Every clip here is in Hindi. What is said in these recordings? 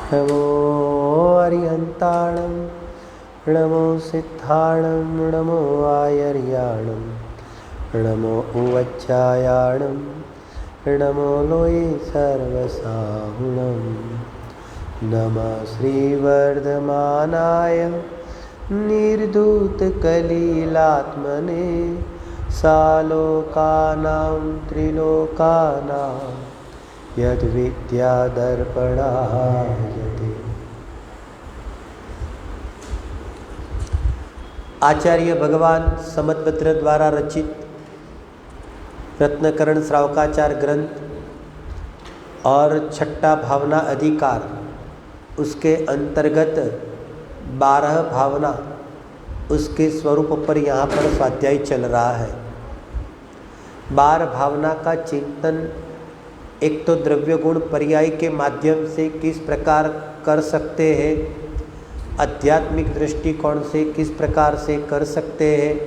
नमो अरिहन्ताणं नमो सिद्धाणं नमो आयर्याणं नमो उवज्जायाणं नमो लोये सर्वसाहुणं नमः श्रीवर्धमानाय निर्धूतकलीलात्मने सालोकानां त्रिलोकानां यद्विद्यादर्पणायते। आचार्य भगवान समद्भद्र द्वारा रचित रत्नकरण श्रावकाचार ग्रंथ और छठा भावना अधिकार, उसके अंतर्गत 12 भावना, उसके स्वरूप पर यहाँ पर स्वाध्याय चल रहा है। 12 भावना का चिंतन एक तो द्रव्य गुण पर्याय के माध्यम से किस प्रकार कर सकते हैं, आध्यात्मिक दृष्टिकोण से किस प्रकार से कर सकते हैं,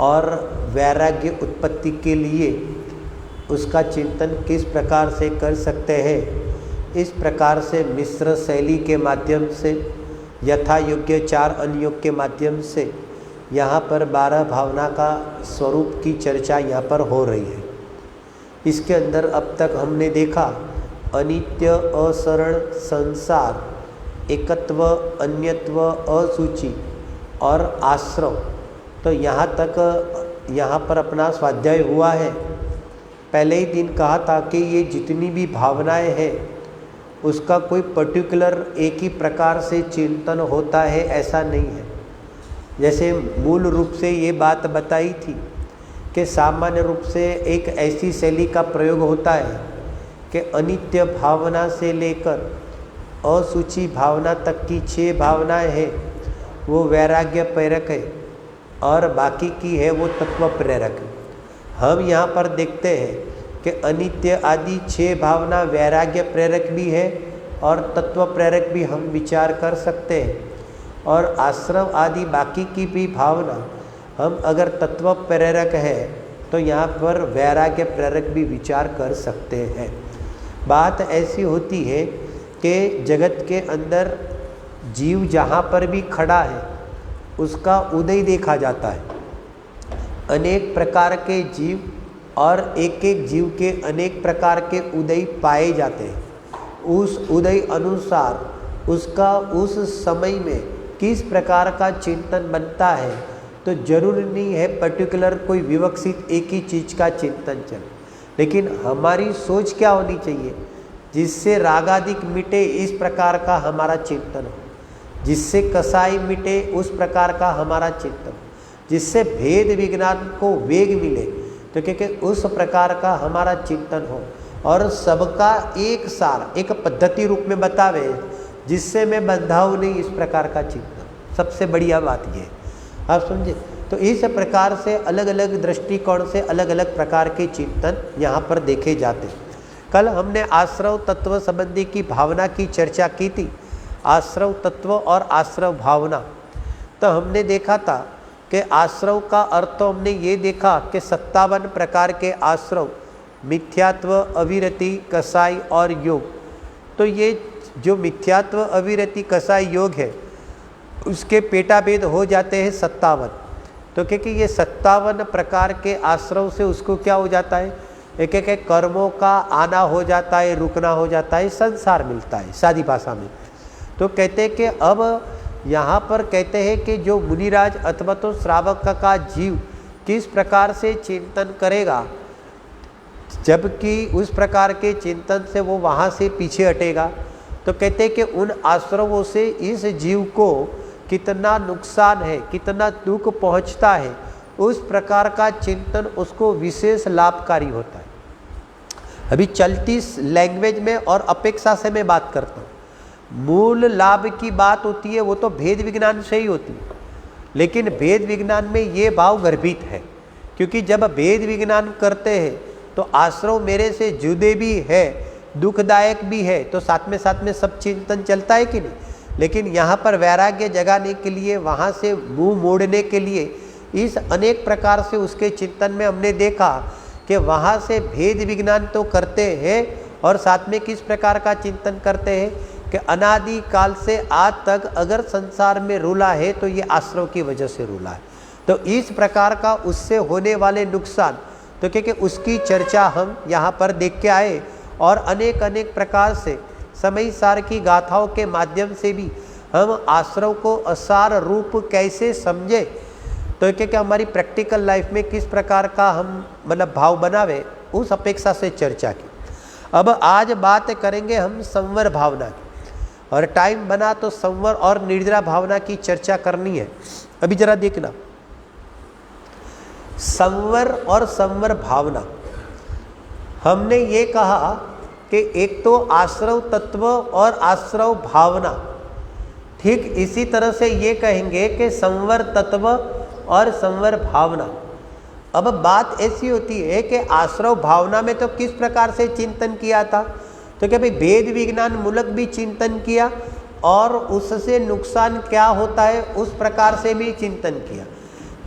और वैराग्य उत्पत्ति के लिए उसका चिंतन किस प्रकार से कर सकते हैं। इस प्रकार से मिश्र शैली के माध्यम से, यथा योग्य 4 अनुयोग के माध्यम से यहाँ पर 12 भावना का स्वरूप की चर्चा यहाँ पर हो रही है। इसके अंदर अब तक हमने देखा अनित्य, असरण, संसार, एकत्व, अन्यत्व, असूचि और आश्रव। तो यहाँ तक यहाँ पर अपना स्वाध्याय हुआ है। पहले ही दिन कहा था कि ये जितनी भी भावनाएं हैं उसका कोई पर्टिकुलर एक ही प्रकार से चिंतन होता है, ऐसा नहीं है। जैसे मूल रूप से ये बात बताई थी कि सामान्य रूप से एक ऐसी शैली का प्रयोग होता है कि अनित्य भावना से लेकर असूचि भावना तक की 6 भावनाएं हैं वो वैराग्य प्रेरक है और बाकी की है वो तत्व प्रेरक है। हम यहाँ पर देखते हैं कि अनित्य आदि 6 भावना वैराग्य प्रेरक भी है और तत्व प्रेरक भी हम विचार कर सकते हैं, और आश्रव आदि बाकी की भी भावना हम अगर तत्व प्रेरक है तो यहाँ पर वैराग्य प्रेरक भी विचार कर सकते हैं। बात ऐसी होती है कि जगत के अंदर जीव जहाँ पर भी खड़ा है उसका उदय देखा जाता है। अनेक प्रकार के जीव और एक एक जीव के अनेक प्रकार के उदय पाए जाते हैं। उस उदय अनुसार उसका उस समय में किस प्रकार का चिंतन बनता है, तो जरूरी नहीं है पर्टिकुलर कोई विवक्षित एक ही चीज़ का चिंतन चले, लेकिन हमारी सोच क्या होनी चाहिए जिससे रागादिक मिटे, इस प्रकार का हमारा चिंतन हो, जिससे कसाई मिटे उस प्रकार का हमारा चिंतन, जिससे भेद विज्ञान को वेग मिले तो क्योंकि उस प्रकार का हमारा चिंतन हो, और सबका एक सार एक पद्धति रूप में बतावे जिससे मैं बंधाऊ नहीं, इस प्रकार का चिंतन। सबसे बढ़िया बात ये है, आप समझे। तो इस प्रकार से अलग अलग दृष्टिकोण से अलग अलग प्रकार के चिंतन यहाँ पर देखे जाते हैं। कल हमने आश्रव तत्व संबंधी की भावना की चर्चा की थी, आश्रव तत्व और आश्रव भावना। तो हमने देखा था कि आश्रव का अर्थ तो हमने ये देखा कि 57 प्रकार के आश्रव, मिथ्यात्व, अविरति, कसाई और योग। तो ये जो मिथ्यात्व, अविरति, कसाई, योग है उसके पेटाभेद हो जाते हैं 57। तो क्योंकि ये 57 प्रकार के आश्रव से उसको क्या हो जाता है, एक एक कर्मों का आना हो जाता है, रुकना हो जाता है, संसार मिलता है सादी भाषा में। तो कहते हैं कि अब यहाँ पर कहते हैं कि जो मुनिराज अथवा तो श्रावक का जीव किस प्रकार से चिंतन करेगा, जबकि उस प्रकार के चिंतन से वो वहाँ से पीछे हटेगा। तो कहते हैं कि उन आश्रवों से इस जीव को कितना नुकसान है, कितना दुख पहुँचता है, उस प्रकार का चिंतन उसको विशेष लाभकारी होता है। अभी चलती लैंग्वेज में और अपेक्षा से मैं बात करता हूँ। मूल लाभ की बात होती है वो तो भेद विज्ञान से ही होती है, लेकिन भेद विज्ञान में ये भाव गर्भित है, क्योंकि जब भेद विज्ञान करते हैं तो आश्रव मेरे से जुदे भी है, दुखदायक भी है, तो साथ में सब चिंतन चलता है कि नहीं। लेकिन यहाँ पर वैराग्य जगाने के लिए, वहाँ से मुंह मोड़ने के लिए, इस अनेक प्रकार से उसके चिंतन में हमने देखा कि वहाँ से भेद विज्ञान तो करते हैं और साथ में किस प्रकार का चिंतन करते हैं कि अनादि काल से आज तक अगर संसार में रूला है तो ये आश्रव की वजह से रूला है। तो इस प्रकार का उससे होने वाले नुकसान, तो क्योंकि उसकी चर्चा हम यहाँ पर देख के आए और अनेक अनेक प्रकार से समय सार की गाथाओं के माध्यम से भी हम आश्रव को असार रूप कैसे समझे, तो क्योंकि हमारी प्रैक्टिकल लाइफ में किस प्रकार का हम मतलब भाव बनावे, उस अपेक्षा से चर्चा की। अब आज बात करेंगे हम संवर भावना की, और टाइम बना तो संवर और निर्जरा भावना की चर्चा करनी है। अभी जरा देखना, संवर और संवर भावना, हमने ये कहा कि एक तो आश्रव तत्व और आश्रव भावना, ठीक इसी तरह से ये कहेंगे कि संवर तत्व और संवर भावना। अब बात ऐसी होती है कि आश्रव भावना में तो किस प्रकार से चिंतन किया था, तो क्या भाई वेद विज्ञान मूलक भी चिंतन किया और उससे नुकसान क्या होता है उस प्रकार से भी चिंतन किया।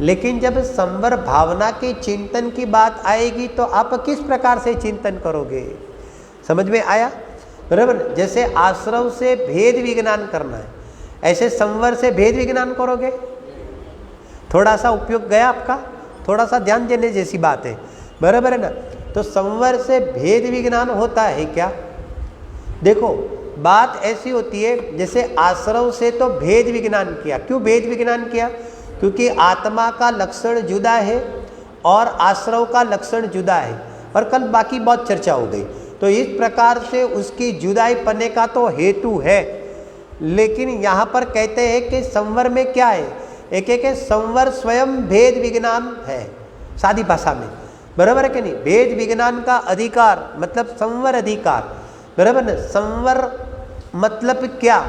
लेकिन जब संवर भावना के चिंतन की बात आएगी तो आप किस प्रकार से चिंतन करोगे, समझ में आया? बराबर, जैसे आश्रव से भेद विज्ञान करना है, ऐसे संवर से भेद विज्ञान करोगे? थोड़ा सा उपयोग गया आपका, थोड़ा सा ध्यान देने जैसी बात है, बराबर है ना। तो संवर से भेद विज्ञान होता है क्या? देखो बात ऐसी होती है, जैसे आश्रव से तो भेद विज्ञान किया। क्यों भेद विज्ञान किया? क्योंकि आत्मा का लक्षण जुदा है और आश्रव का लक्षण जुदा है, और कल बाकी बहुत चर्चा हो गई। तो इस प्रकार से उसकी जुदाई पने का तो हेतु है, लेकिन यहाँ पर कहते हैं कि संवर में क्या है, एक एक संवर स्वयं भेद विज्ञान है सादी भाषा में, बराबर है कि नहीं? भेद विज्ञान का अधिकार मतलब संवर अधिकार, बराबर ना। संवर मतलब क्या,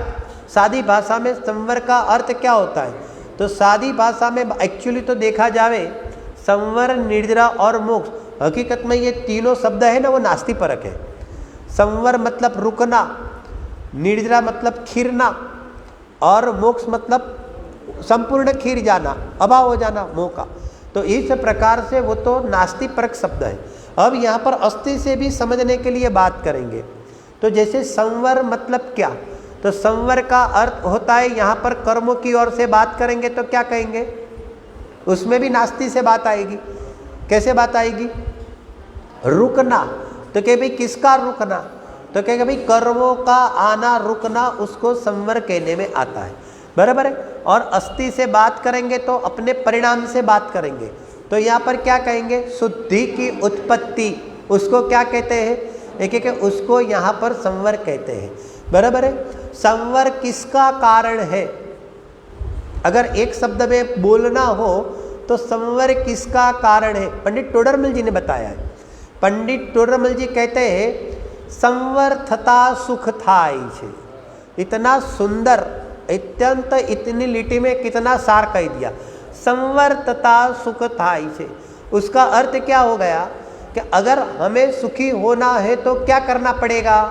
सादी भाषा में संवर का अर्थ क्या होता है? तो सादी भाषा में एक्चुअली तो देखा जावे संवर, निर्जरा और मोक्ष, हकीकत में ये तीनों शब्द है ना वो नास्तिपरक है। संवर मतलब रुकना, निर्जरा मतलब खीरना, और मोक्ष मतलब संपूर्ण खीर जाना, अभाव हो जाना मोह का। तो इस प्रकार से वो तो नास्तिपरक शब्द है। अब यहाँ पर अस्थि से भी समझने के लिए बात करेंगे। तो जैसे संवर मतलब क्या, तो संवर का अर्थ होता है, यहाँ पर कर्मों की ओर से बात करेंगे तो क्या कहेंगे, उसमें भी नास्ति से बात आएगी। कैसे बात आएगी? रुकना, तो कहे भाई किसका रुकना, तो कहेगा भाई कर्मों का आना रुकना, उसको संवर कहने में आता है, बराबर है। और अस्थि से बात करेंगे तो अपने परिणाम से बात करेंगे, तो यहाँ पर क्या कहेंगे, शुद्धि की उत्पत्ति, उसको क्या कहते हैं, एक एक उसको यहाँ पर संवर कहते हैं, बराबर है। संवर किसका कारण है, अगर एक शब्द में बोलना हो तो संवर किसका कारण है, पंडित टोडरमल जी ने बताया है। पंडित टोडरमल जी कहते हैं संवर थता सुख थाई छे। इतना सुंदर, अत्यंत, इतनी लिटि में कितना सार कह दिया, संवर तथा सुख थाई छे। उसका अर्थ क्या हो गया कि अगर हमें सुखी होना है तो क्या करना पड़ेगा,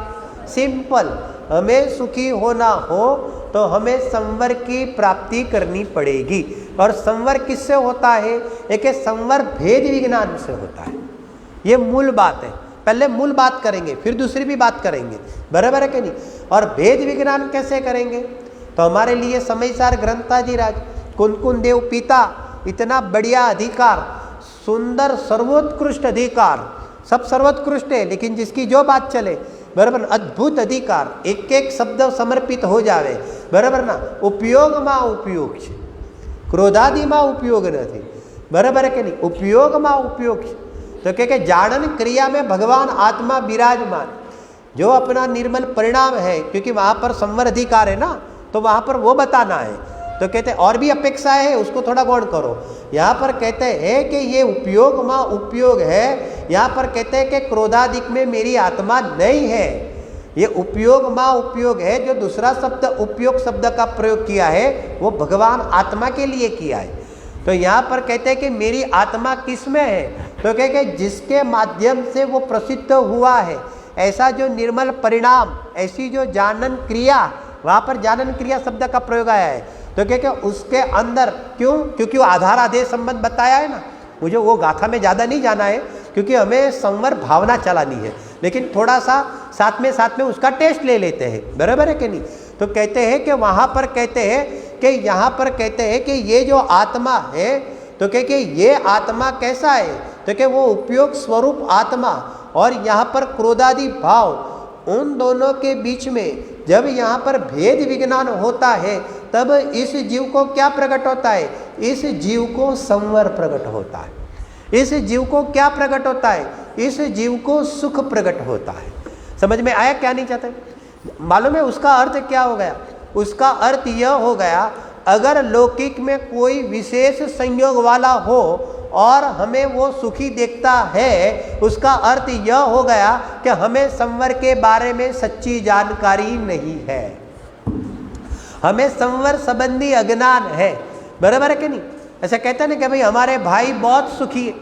सिंपल, हमें सुखी होना हो तो हमें संवर की प्राप्ति करनी पड़ेगी। और संवर किससे होता है, एक संवर भेद विज्ञान से होता है। ये मूल बात है, पहले मूल बात करेंगे फिर दूसरी भी बात करेंगे, बराबर है कि नहीं। और भेद विज्ञान कैसे करेंगे, तो हमारे लिए समयसार ग्रंथाजीराज कुनकुन देव पिता, इतना बढ़िया अधिकार, सुंदर सर्वोत्कृष्ट अधिकार, सब सर्वोत्कृष्ट है, लेकिन जिसकी जो बात चले, बराबर, अद्भुत अधिकार, एक एक शब्द समर्पित हो जावे, बराबर ना। उपयोग में उपयोग है, क्रोधादि में उपयोग नहीं, बराबर है कि नहीं, उपयोग में उपयोग है। तो क्या जाणन क्रिया में भगवान आत्मा विराजमान, जो अपना निर्मल परिणाम है, क्योंकि वहाँ पर संवर अधिकार है ना, तो वहाँ पर वो बताना है। तो कहते हैं और भी अपेक्षा है, उसको थोड़ा गौर करो। यहाँ पर कहते हैं कि ये उपयोग में उपयोग है, यहाँ पर कहते हैं कि क्रोधादिक में मेरी आत्मा नहीं है, ये उपयोग में उपयोग है। जो दूसरा शब्द उपयोग शब्द का प्रयोग किया है वो भगवान आत्मा के लिए किया है। तो यहाँ पर कहते हैं कि मेरी आत्मा किस में है, तो कहते जिसके माध्यम से वो प्रसिद्ध हुआ है, ऐसा जो निर्मल परिणाम, ऐसी जो जानन क्रिया, वहाँ पर जानन क्रिया शब्द का प्रयोग आया है। तो क्या उसके अंदर, क्यों, क्योंकि वो आधार आदेश संबंध बताया है ना। मुझे वो गाथा में ज़्यादा नहीं जाना है, क्योंकि हमें संवर भावना चलानी है। लेकिन थोड़ा सा साथ में उसका टेस्ट ले लेते हैं, बराबर है कि नहीं। तो कहते हैं कि वहाँ पर कहते हैं कि यहाँ पर कहते हैं कि ये जो आत्मा है, तो कह के ये आत्मा कैसा है, तो कि वो उपयोग स्वरूप आत्मा और यहाँ पर क्रोधादि भाव, उन दोनों के बीच में जब यहाँ पर भेद विज्ञान होता है तब इस जीव को क्या प्रकट होता है, इस जीव को संवर प्रकट होता है। इस जीव को क्या प्रकट होता है, इस जीव को सुख प्रकट होता है। समझ में आया क्या नहीं चाहते? मालूम है उसका अर्थ क्या हो गया? उसका अर्थ यह हो गया, अगर लौकिक में कोई विशेष संयोग वाला हो और हमें वो सुखी देखता है, उसका अर्थ यह हो गया कि हमें संवर के बारे में सच्ची जानकारी नहीं है, हमें संवर संबंधी अज्ञान है, बराबर है कि नहीं। ऐसा कहते हैं ना कि भाई हमारे भाई बहुत सुखी है,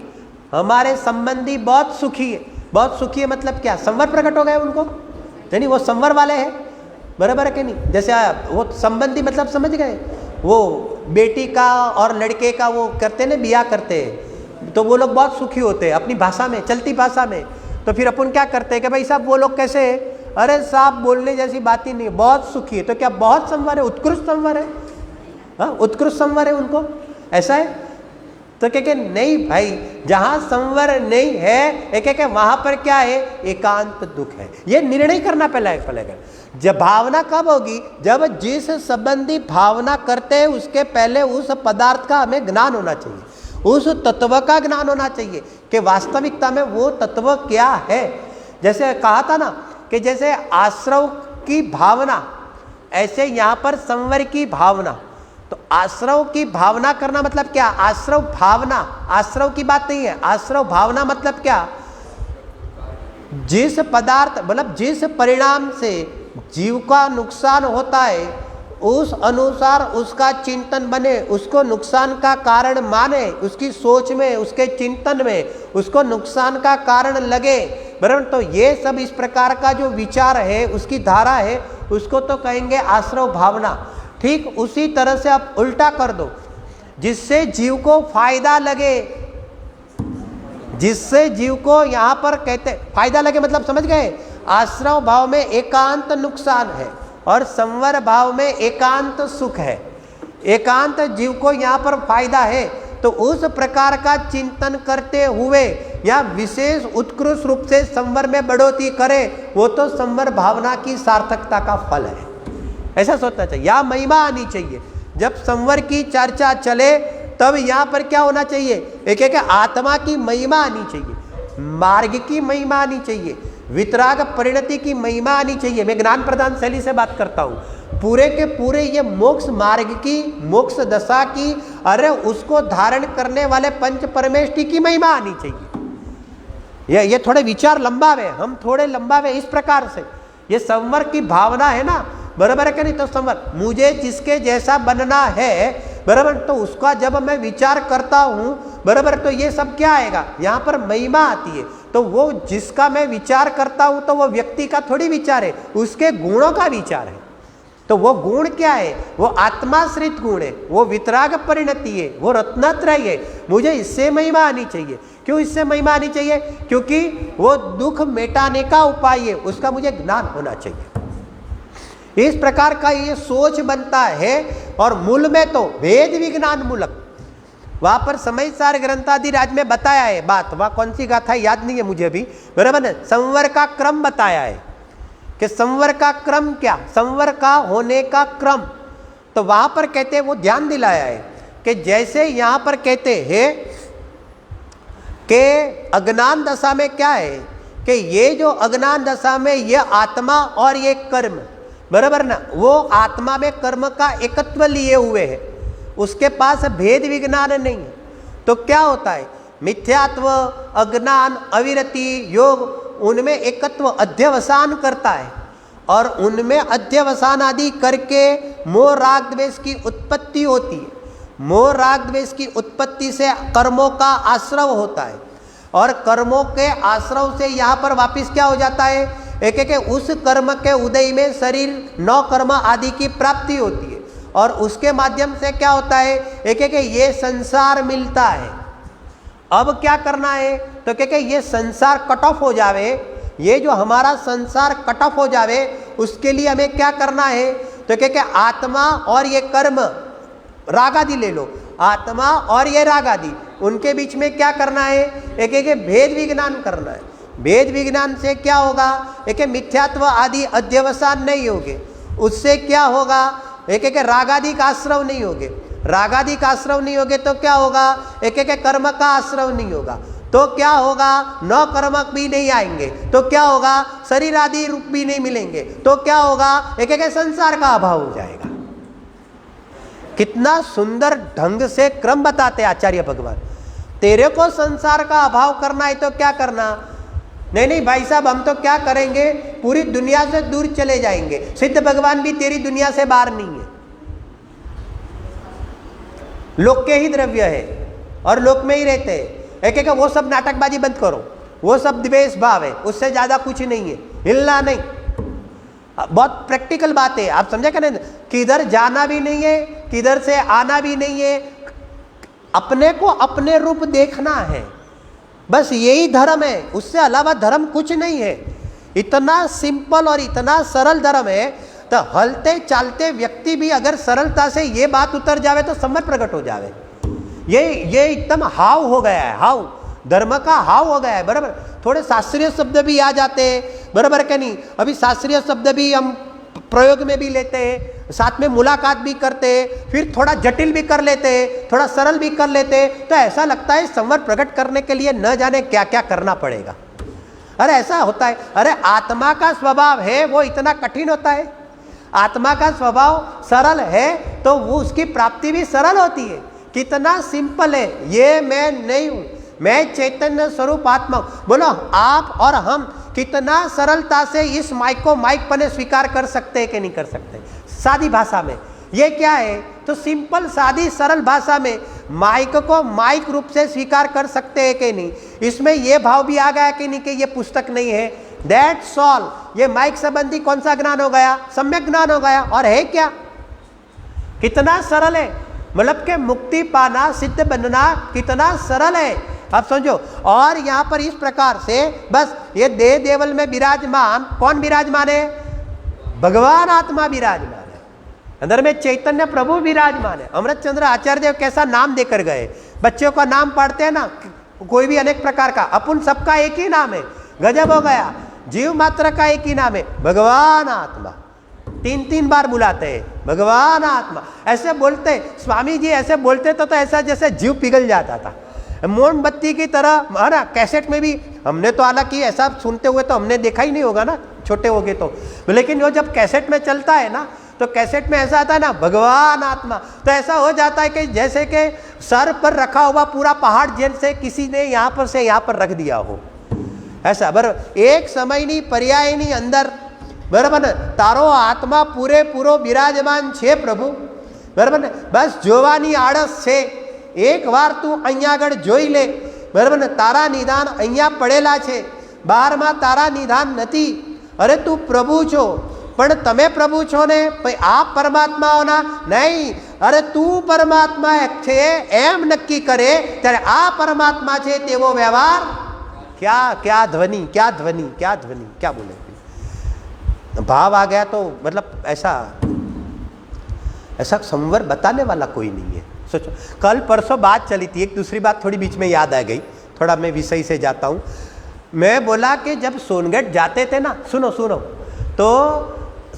हमारे संबंधी बहुत सुखी है। बहुत सुखी है मतलब क्या? संवर प्रकट हो गया उनको, यानी वो संवर वाले हैं, बराबर है कि नहीं। जैसे वो संबंधी मतलब समझ गए, वो बेटी का और लड़के का वो करते ना, बिया करते हैं, तो वो लोग बहुत सुखी होते हैं अपनी भाषा में, चलती भाषा में। तो फिर अपन क्या करते हैं कि भाई साहब वो लोग कैसे है? अरे साहब बोलने जैसी बात ही नहीं, बहुत सुखी है। तो क्या बहुत संवर है? उत्कृष्ट संवर है, हाँ उत्कृष्ट संवर है उनको, ऐसा है। तो क्या नहीं भाई, जहां संवर नहीं है एक वहां पर क्या है? एकांत दुख है। ये निर्णय करना पड़ेगा। जब भावना कब होगी? जब जिस संबंधी भावना करते हैं उसके पहले उस पदार्थ का हमें ज्ञान होना चाहिए, उस तत्व का ज्ञान होना चाहिए कि वास्तविकता में वो तत्व क्या है। जैसे कहा था ना कि जैसे आश्रव की भावना, ऐसे यहाँ पर संवर की भावना। तो आश्रव की भावना करना मतलब क्या? आश्रव भावना, आश्रव की बात नहीं है, आश्रव भावना मतलब क्या? जिस पदार्थ मतलब जिस परिणाम से जीव का नुकसान होता है उस अनुसार उसका चिंतन बने, उसको नुकसान का कारण माने, उसकी सोच में, उसके चिंतन में उसको नुकसान का कारण लगे, बराबर। तो ये सब इस प्रकार का जो विचार है, उसकी धारा है, उसको तो कहेंगे आश्रव भावना। ठीक उसी तरह से आप उल्टा कर दो, जिससे जीव को फायदा लगे, जिससे जीव को यहाँ पर कहते फायदा लगे मतलब समझ गए। आश्रव भाव में एकांत नुकसान है और संवर भाव में एकांत सुख है। एकांत जीव को यहाँ पर फायदा है, तो उस प्रकार का चिंतन करते हुए या विशेष उत्कृष्ट रूप से संवर में बढ़ोतरी करे, वो तो संवर भावना की सार्थकता का फल है, ऐसा सोचना चाहिए। या महिमा आनी चाहिए। जब संवर की चर्चा चले तब यहाँ पर क्या होना चाहिए? एक आत्मा की महिमा आनी चाहिए, मार्ग की महिमा आनी चाहिए, वितराग परिणति की महिमा आनी चाहिए। मैं ज्ञान प्रदान शैली से बात करता हूँ। पूरे के पूरे ये मोक्ष मार्ग की, मोक्ष दशा की, अरे उसको धारण करने वाले पंच परमेष्टि की महिमा आनी चाहिए। ये थोड़े विचार लंबावे, हम थोड़े लंबावे इस प्रकार से। ये संवर की भावना है ना, बराबर है कि नहीं? तो संवर, मुझे जिसके जैसा बनना है, बराबर, तो उसका जब मैं विचार करता हूँ, बराबर, तो ये सब क्या आएगा? यहाँ पर महिमा आती है। तो वो जिसका मैं विचार करता हूँ तो वो व्यक्ति का थोड़ी विचार है, उसके गुणों का विचार है। तो वो गुण क्या है? वो आत्माश्रित गुण है, वो वितराग परिणति है, वो रत्नत्रय है। मुझे इससे महिमा आनी चाहिए। क्यों इससे महिमा आनी चाहिए? क्योंकि वो दुख मिटाने का उपाय है, उसका मुझे ज्ञान होना चाहिए। इस प्रकार का ये सोच बनता है। और मूल में तो वेद विज्ञान मूलक, वहां पर समय सार ग्रंथादिराज में बताया है बात, वहां कौन सी गाथा याद नहीं है मुझे अभी, बराबर है। संवर का क्रम बताया है कि संवर का क्रम क्या, संवर का होने का क्रम। तो वहां पर कहते हैं, वो ध्यान दिलाया है कि जैसे यहां पर कहते हैं कि अज्ञान दशा में क्या है कि ये जो अज्ञान दशा में ये आत्मा और ये कर्म, बराबर ना, वो आत्मा में कर्म का एकत्व लिए हुए है, उसके पास भेद विज्ञान नहीं है। तो क्या होता है? मिथ्यात्व, अज्ञान, अविरति, योग, उनमें एकत्व अध्यवसान करता है और उनमें अध्यवसान आदि करके मोह राग द्वेष की उत्पत्ति होती है। मोह राग द्वेष की उत्पत्ति से कर्मों का आश्रव होता है और कर्मों के आश्रव से यहाँ पर वापिस क्या हो जाता है? एक उस कर्म के उदय में शरीर, नौ कर्म आदि की प्राप्ति होती है और उसके माध्यम से क्या होता है? एक ये संसार मिलता है। अब क्या करना है? तो क्या ये संसार कट ऑफ हो जावे, ये जो हमारा संसार कट ऑफ हो जावे उसके लिए हमें क्या करना है? तो क्या आत्मा और ये कर्म राग आदि ले लो, आत्मा और ये राग आदि, उनके बीच में क्या करना है? एक एक भेद विज्ञान करना है। भेद विज्ञान से क्या होगा? एक मिथ्यात्व आदि अध्यवसान नहीं होगे, उससे क्या होगा? एक एक रागादि का आश्रव नहीं होगे, रागादि का आश्रव नहीं होगे तो क्या होगा? एक एक कर्म का आश्रव नहीं होगा तो क्या होगा? नौ कर्मक भी नहीं आएंगे तो क्या होगा? शरीर आदि रूप भी नहीं मिलेंगे तो क्या होगा? एक एक संसार का अभाव हो जाएगा। कितना सुंदर ढंग से क्रम बताते आचार्य भगवान। तेरे को संसार का अभाव करना है तो क्या करना? नहीं नहीं भाई साहब, हम तो क्या करेंगे, पूरी दुनिया से दूर चले जाएंगे। सिद्ध भगवान भी तेरी दुनिया से बाहर नहीं है, लोक के ही द्रव्य है और लोक में ही रहते हैं। एक एक वो सब नाटकबाजी बंद करो, वो सब द्वेष भाव है, उससे ज्यादा कुछ नहीं है, हिलना नहीं। बहुत प्रैक्टिकल बात है, आप समझे क्या? नहीं, किधर जाना भी नहीं है, किधर से आना भी नहीं है, अपने को अपने रूप देखना है, बस यही धर्म है, उससे अलावा धर्म कुछ नहीं है। इतना सिंपल और इतना सरल धर्म है, तो हलते चालते व्यक्ति भी अगर सरलता से ये बात उतर जावे तो समझ प्रकट हो जावे। ये एकदम हाव हो गया है, हाव धर्म का हाव हो गया है। बराबर, थोड़े शास्त्रीय शब्द भी आ जाते हैं, बराबर क्या नहीं? अभी शास्त्रीय शब्द भी हम प्रयोग में भी लेते हैं, साथ में मुलाकात भी करते हैं, फिर थोड़ा जटिल भी कर लेते हैं, थोड़ा सरल भी कर लेते हैं, तो ऐसा लगता है संवर प्रकट करने के लिए न जाने क्या क्या करना पड़ेगा। अरे ऐसा होता है। अरे आत्मा का स्वभाव है वो इतना कठिन होता है? आत्मा का स्वभाव सरल है तो वो उसकी प्राप्ति भी सरल होती है। कितना सिंपल है। ये मैं नहीं हूं, मैं चैतन्य स्वरूप आत्मा। बोलो आप और हम कितना सरलता से इस माइक को माइक पने स्वीकार कर सकते हैं कि नहीं कर सकते? सादी भाषा में ये क्या है? तो सिंपल सादी सरल भाषा में माइक को माइक रूप से स्वीकार कर सकते हैं कि नहीं? इसमें ये भाव भी आ गया कि नहीं कि ये पुस्तक नहीं है? That's all. ये माइक संबंधी कौन सा ज्ञान हो गया? सम्यक ज्ञान हो गया। और है क्या? कितना सरल है। मतलब के मुक्ति पाना, सिद्ध बनना कितना सरल है, आप समझो। और यहाँ पर इस प्रकार से बस ये देह देवल में विराजमान कौन विराजमान है? भगवान आत्मा विराजमान है, अंदर में चैतन्य प्रभु विराजमान है। अमृत चंद्र आचार्य देव कैसा नाम देकर गए। बच्चों का नाम पढ़ते हैं ना, कोई भी अनेक प्रकार का, अपन सबका एक ही नाम है। गजब हो गया। जीव मात्र का एक ही नाम है, भगवान आत्मा। 3 बार बुलाते हैं भगवान आत्मा। ऐसे बोलते स्वामी जी, ऐसे बोलते तो ऐसा जैसे जीव पिघल जाता था, मोमबत्ती की तरह, है ना। कैसेट में भी हमने तो, हालांकि ऐसा सुनते हुए तो हमने देखा ही नहीं होगा ना, छोटे हो गए तो, लेकिन वो जब कैसेट में चलता है ना, तो कैसेट में ऐसा आता है ना, भगवान आत्मा, तो ऐसा हो जाता है कि जैसे कि सर पर रखा हुआ पूरा पहाड़ जैसे किसी ने यहाँ पर से यहाँ पर रख दिया हो, ऐसा। बराबर, एक समय नहीं, पर्याय नहीं, अंदर, बराबर ने तारो आत्मा पूरे पूरो विराजमान छे प्रभु, बराबर ने। बस જોવાની આળસ છે, એકવાર તું અહીંયા આગળ જોઈ લે, બરાબર ને। તારા નિધાન અહીંયા પડેલા છે, બહારમાં તારા નિધાન નથી। અરે તું પ્રભુ છો, પણ તમે પ્રભુ છો ને આ પરમાત્માઓના નહીં। અરે તું પરમાત્મા છે એમ નક્કી કરે ત્યારે આ પરમાત્મા છે તેવો વ્યવહાર। क्या क्या ध्वनि, क्या ध्वनि, क्या ध्वनि, क्या बोले। भाव आ गया तो मतलब ऐसा संवर बताने वाला कोई नहीं है। सोचो, कल परसों बात चली थी, एक दूसरी बात थोड़ी बीच में याद आ गई, थोड़ा मैं विषय से जाता हूँ। मैं बोला कि जब सोनगढ़ जाते थे ना, सुनो सुनो, तो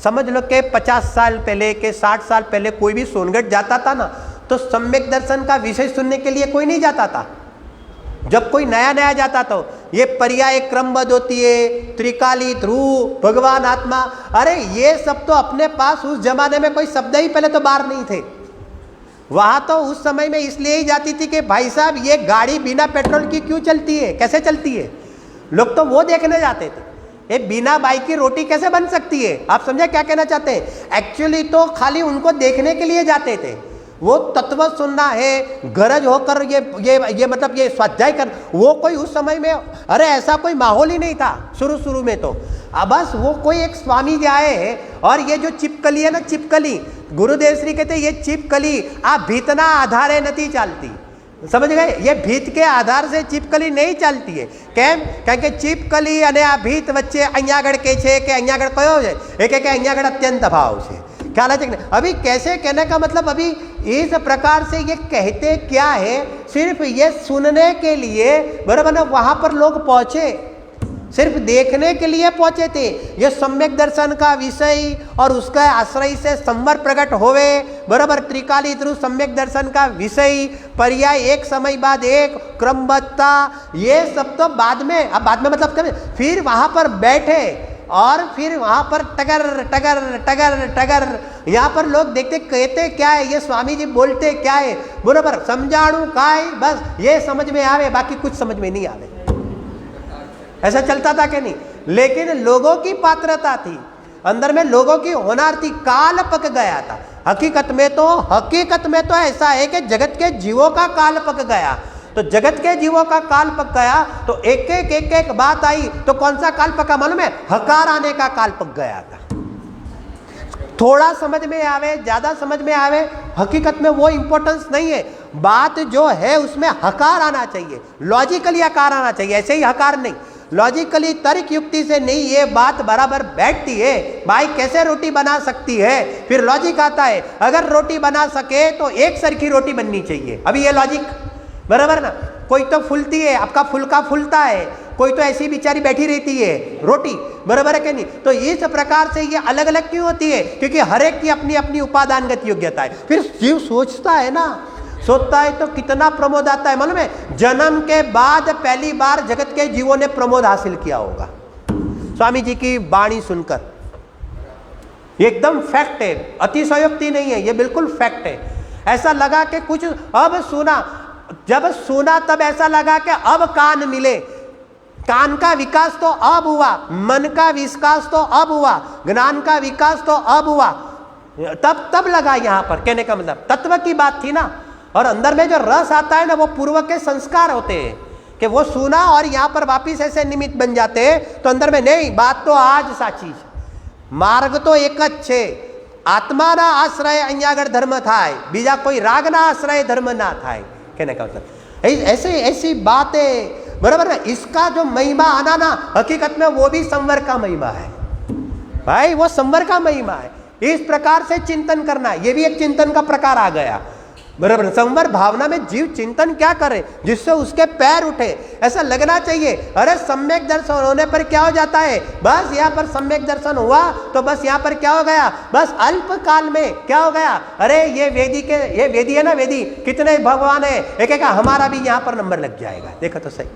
समझ लो कि 50 साल पहले के 60 साल पहले कोई भी सोनगढ़ जाता था ना, तो सम्यक दर्शन का विषय सुनने के लिए कोई नहीं जाता था। जब कोई नया नया जाता तो ये पर्याय क्रमबद्ध होती है, त्रिकाली, ध्रुव, भगवान आत्मा, अरे ये सब तो अपने पास उस जमाने में कोई शब्द ही पहले तो बाहर नहीं थे। वहां तो उस समय में इसलिए ही जाती थी कि भाई साहब ये गाड़ी बिना पेट्रोल की क्यों चलती है, कैसे चलती है, लोग तो वो देखने जाते थे। ये बिना बाइक की रोटी कैसे बन सकती है, आप समझे क्या कहना चाहते हैं। एक्चुअली तो खाली उनको देखने के लिए जाते थे, वो तत्व सुनना है, गरज होकर ये मतलब ये स्वाध्याय कर, वो कोई उस समय में, अरे ऐसा कोई माहौल ही नहीं था शुरू में तो। अब बस वो कोई एक स्वामी जी आए हैं, और ये जो चिपकली है ना, चिपकली, गुरुदेव श्री कहते ये चिपकली आ भीतना आधारे नहीं चालती। समझ गए? ये भीत के आधार से छिपकली नहीं चलती है। केम? કારણ કે छिपकली અને આ ભીત વચ્ચે અહીંયા આગળ કે છે કે અહીંયા આગળ કયો છે? એ કે અહીંયા આગળ અત્યંત ભાવ છે। ख्याल है कि नहीं? अभी कैसे कहने का मतलब, अभी इस प्रकार से ये कहते क्या है, सिर्फ ये सुनने के लिए, बराबर ना, वहां पर लोग पहुंचे, सिर्फ देखने के लिए पहुंचे थे। ये सम्यक दर्शन का विषय और उसका आश्रय से संवर प्रकट होवे, बराबर, त्रिकाली ध्रुव सम्यक दर्शन का विषय, पर्याय एक समय बाद एक, क्रमबद्धता, ये सब तो बाद में। अब बाद में मतलब कब? फिर वहां पर बैठे और फिर वहां पर टगर टगर टगर टगर, यहाँ पर लोग देखते कहते क्या है, ये स्वामी जी बोलते क्या है, बराबर, समझाणु काय, बस ये समझ में आवे, बाकी कुछ समझ में नहीं आवे। ऐसा चलता था कि नहीं? लेकिन लोगों की पात्रता थी, अंदर में लोगों की होनार थी, काल पक गया था। हकीकत में तो ऐसा है कि जगत के जीवों का काल पक गया। तो जगत के जीवों का काल पक गया तो एक बात आई, तो कौन सा काल पका मालूम है? हकार आने का काल पक गया था। थोड़ा समझ में आवे, ज्यादा समझ में आवे, हकीकत में वो इंपॉर्टेंस नहीं है। बात जो है उसमें हकार आना चाहिए, लॉजिकली हकार आना चाहिए, ऐसे ही हकार नहीं, लॉजिकली तर्क युक्ति से नहीं, ये बात बराबर बैठती है। भाई कैसे रोटी बना सकती है? फिर लॉजिक आता है, अगर रोटी बना सके तो एक सरखी रोटी बननी चाहिए। अभी ये लॉजिक, बराबर ना? कोई तो फूलती है, आपका फुलका फूलता है, कोई तो ऐसी बेचारी बैठी रहती है रोटी, बराबर है कि नहीं? तो इस प्रकार से ये अलग अलग क्यों होती है? क्योंकि हर एक की अपनी अपनी उपादानगत योग्यता है। फिर जीव सोचता है ना, सोचता है तो कितना प्रमोद आता है मालूम है? जन्म के बाद पहली बार जगत के जीवों ने प्रमोद हासिल किया होगा स्वामी जी की वाणी सुनकर। ये एकदम फैक्ट है, अतिशयोक्ति नहीं है, ये बिल्कुल फैक्ट है। ऐसा लगा कि कुछ अब सुना, जब सुना तब ऐसा लगा कि अब कान मिले, कान का विकास तो अब हुआ, मन का विकास तो अब हुआ, ज्ञान का विकास तो अब हुआ, तब लगा। यहां पर कहने का मतलब तत्व की बात थी ना, और अंदर में जो रस आता है ना, वो पूर्व के संस्कार होते हैं कि वो सुना और यहाँ पर वापिस ऐसे निमित्त बन जाते हैं। तो अंदर में नहीं, बात तो आज साची है, मार्ग तो एक ज छे, आत्माना आश्रय અહીંયા આગળ धर्म थाय, बीजा कोई रागना आश्रय धर्म ना थाय। कहने का मतलब ऐसी बातें, बराबर ना? इसका जो महिमा आना ना, हकीकत में वो भी संवर का महिमा है भाई, वो संवर का महिमा है। इस प्रकार से चिंतन करना, ये भी एक चिंतन का प्रकार आ गया, बराबर। संवर भावना में जीव चिंतन क्या करे जिससे उसके पैर उठे, ऐसा लगना चाहिए। अरे सम्यक दर्शन होने पर क्या हो जाता है? बस यहाँ पर सम्यक दर्शन हुआ तो बस यहाँ पर क्या हो गया? बस अल्प काल में क्या हो गया? अरे ये वेदी है ना, वेदी कितने भगवान है, एक हमारा भी यहाँ पर नंबर लग जाएगा। देखो तो सही,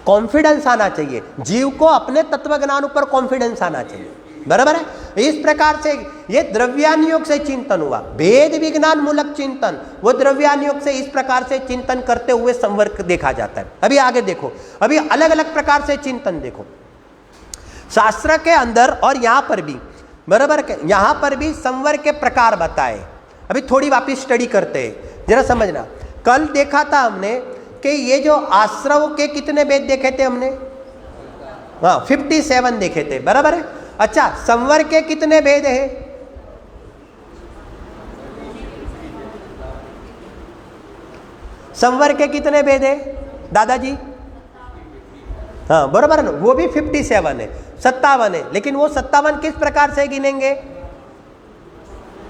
कॉन्फिडेंस आना चाहिए जीव को, अपने तत्व ज्ञान ऊपर कॉन्फिडेंस आना चाहिए, बराबर है। इस प्रकार से ये द्रव्यानुयोग से चिंतन हुआ, भेद विज्ञान मूलक चिंतन, वो द्रव्यानुयोग से इस प्रकार से चिंतन करते हुए संवर्ग देखा जाता है। अभी आगे देखो, अभी अलग अलग प्रकार से चिंतन देखो शास्त्र के अंदर और यहाँ पर भी, बराबर, यहाँ पर भी संवर्ग के प्रकार बताए। अभी थोड़ी वापिस स्टडी करते हैं, जरा समझना। कल देखा था हमने कि ये जो आश्रव के कितने भेद देखे थे हमने? हाँ, 57 देखे थे, बराबर है। अच्छा, संवर के कितने भेद हैं? संवर के कितने भेद है दादाजी? हाँ, बराबर है ना, वो भी 57 है, 57 है। लेकिन वो 57 किस प्रकार से गिनेंगे?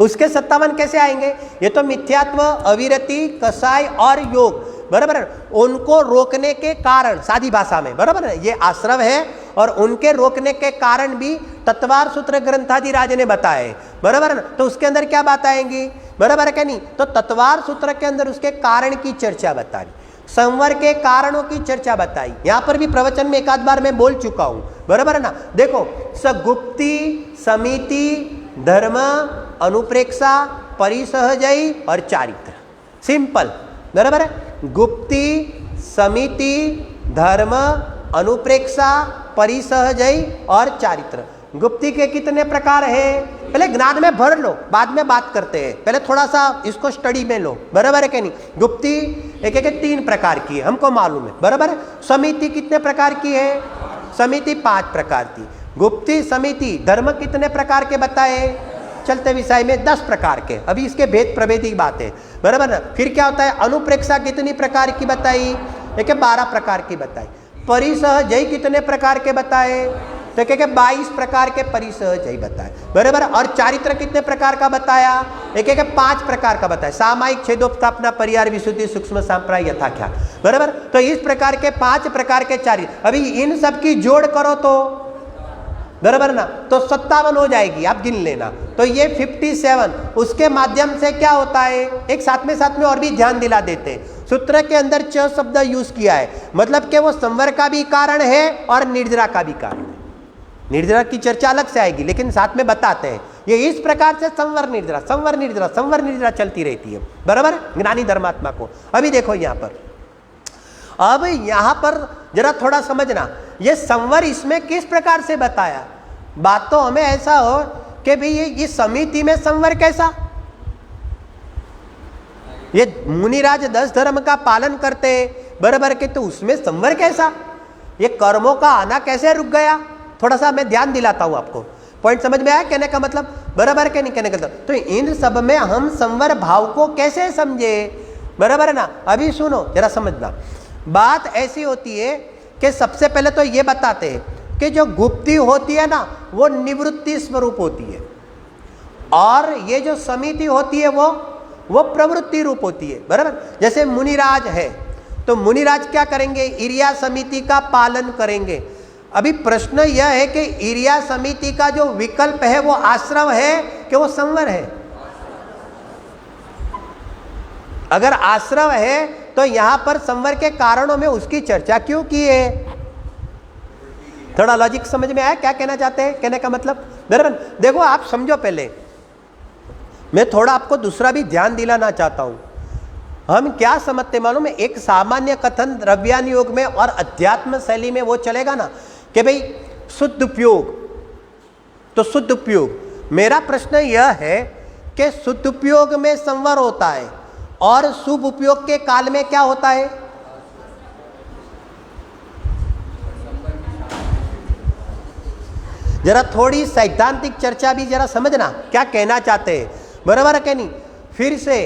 उसके 57 कैसे आएंगे? ये तो मिथ्यात्व, अविरति, कसाय और योग, बराबर है। उनको रोकने के कारण, सादी भाषा में, बराबर है, ये आश्रव है और उनके रोकने के कारण भी तत्वार सूत्र ग्रंथादिराज ने बताए, बराबर है ना। तो उसके अंदर क्या बात आएंगी, बराबर है क्या नहीं? तो तत्वार सूत्र के अंदर उसके कारण की चर्चा बताई, संवर के कारणों की चर्चा बताई। यहाँ पर भी प्रवचन में एक आध बार मैं बोल चुका हूँ, बराबर है ना। देखो, सगुप्ति, समिति, धर्म, अनुप्रेक्षा, परिसहजयी और चारित्र, सिंपल, बराबर है। गुप्ति, समिति, धर्म, अनुप्रेक्षा, परिसहजयी और चारित्र। गुप्ति के कितने प्रकार हैं? पहले ज्ञान में भर लो, बाद में बात करते हैं, पहले थोड़ा सा इसको स्टडी में लो, बराबर है कि नहीं? गुप्ति एक 3 प्रकार की है, हमको मालूम है, बराबर है। समिति कितने प्रकार की है? समिति 5 प्रकार की। गुप्ति, समिति, धर्म कितने प्रकार के बताए? चलते विषय में 10 प्रकार के, अभी इसके भेद प्रभेद की बात है, बराबर ना। फिर क्या होता है, अनुप्रेक्षा कितनी प्रकार की बताई, देखिए 12 प्रकार की बताई। परिसहजय कितने प्रकार के बताए, तो क्या 22 प्रकार के परिसहजय बताए, बराबर। और चारित्र कितने प्रकार का बताया, एक 5 प्रकार का बताया, सामायिक, छेदोपस्थापना, परिहार, विशुद्धि, सूक्ष्म सांप्राय, यथाख्यात, बराबर। तो इस प्रकार के 5 प्रकार के चारित्र, अभी इन सब की जोड़ करो तो बराबर ना, तो 57 हो जाएगी, आप गिन लेना। तो ये 57, उसके माध्यम से क्या होता है, एक साथ में और भी ध्यान दिला देते हैं। सूत्र के अंदर च शब्द यूज किया है, मतलब कि वो संवर का भी कारण है और निर्जरा का भी कारण है। निर्जरा की चर्चा अलग से आएगी, लेकिन साथ में बताते हैं ये इस प्रकार से संवर निर्जरा, संवर निर्जरा, संवर निर्जरा चलती रहती है, बराबर, ज्ञानी धर्मात्मा को। अभी देखो यहाँ पर, अब यहाँ पर जरा थोड़ा समझना, ये संवर इसमें किस प्रकार से बताया। बात तो हमें ऐसा हो कि भाई ये समिति में संवर कैसा, ये मुनिराज 10 धर्म का पालन करते हैं, बराबर के, तो उसमें संवर कैसा, ये कर्मों का आना कैसे रुक गया। थोड़ा सा मैं ध्यान दिलाता हूं आपको, पॉइंट समझ में आया कहने का मतलब, बराबर के नहीं कहने का। तो इन सब में हम संवर भाव को कैसे समझे, बराबर है ना। अभी सुनो जरा समझना, बात ऐसी होती है कि सबसे पहले तो ये बताते हैं कि जो गुप्ती होती है ना वो निवृत्ति स्वरूप होती है, और ये जो समिति होती है वो प्रवृत्ति रूप होती है, बराबर। जैसे मुनिराज है तो मुनिराज क्या करेंगे, इरिया समिति का पालन करेंगे। अभी प्रश्न यह है कि इरिया समिति का जो विकल्प है वो आश्रव है कि वो संवर है। अगर आश्रव है तो यहां पर संवर के कारणों में उसकी चर्चा क्यों की है। थोड़ा लॉजिक समझ में आया क्या कहना चाहते हैं, कहने का मतलब, बराबर। देखो आप समझो, पहले मैं थोड़ा आपको दूसरा भी ध्यान दिलाना चाहता हूं। हम क्या समझते मालूम है, एक सामान्य कथन द्रव्यान योग में और अध्यात्म शैली में वो चलेगा ना कि भाई शुद्ध उपयोग, तो शुद्ध उपयोग। मेरा प्रश्न यह है कि शुद्ध उपयोग में संवर होता है और शुभ उपयोग के काल में क्या होता है। जरा थोड़ी सैद्धांतिक चर्चा भी जरा समझना क्या कहना चाहते हैं, बराबर है कि नहीं। फिर से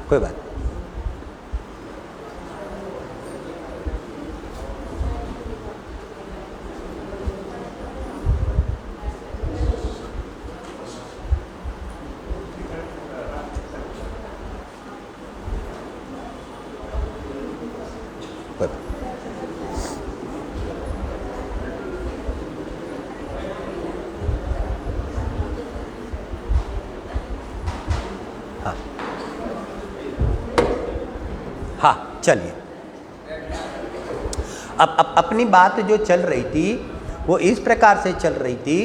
कोई बात। हाँ चलिए, अब अपनी बात जो चल रही थी वो इस प्रकार से चल रही थी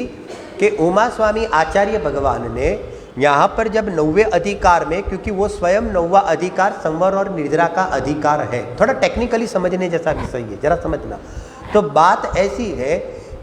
कि उमा स्वामी आचार्य भगवान ने यहाँ पर जब 9वें अधिकार में, क्योंकि वो स्वयं 9वां अधिकार संवर और निर्जरा का अधिकार है, थोड़ा टेक्निकली समझने जैसा विषय है, जरा समझना। तो बात ऐसी है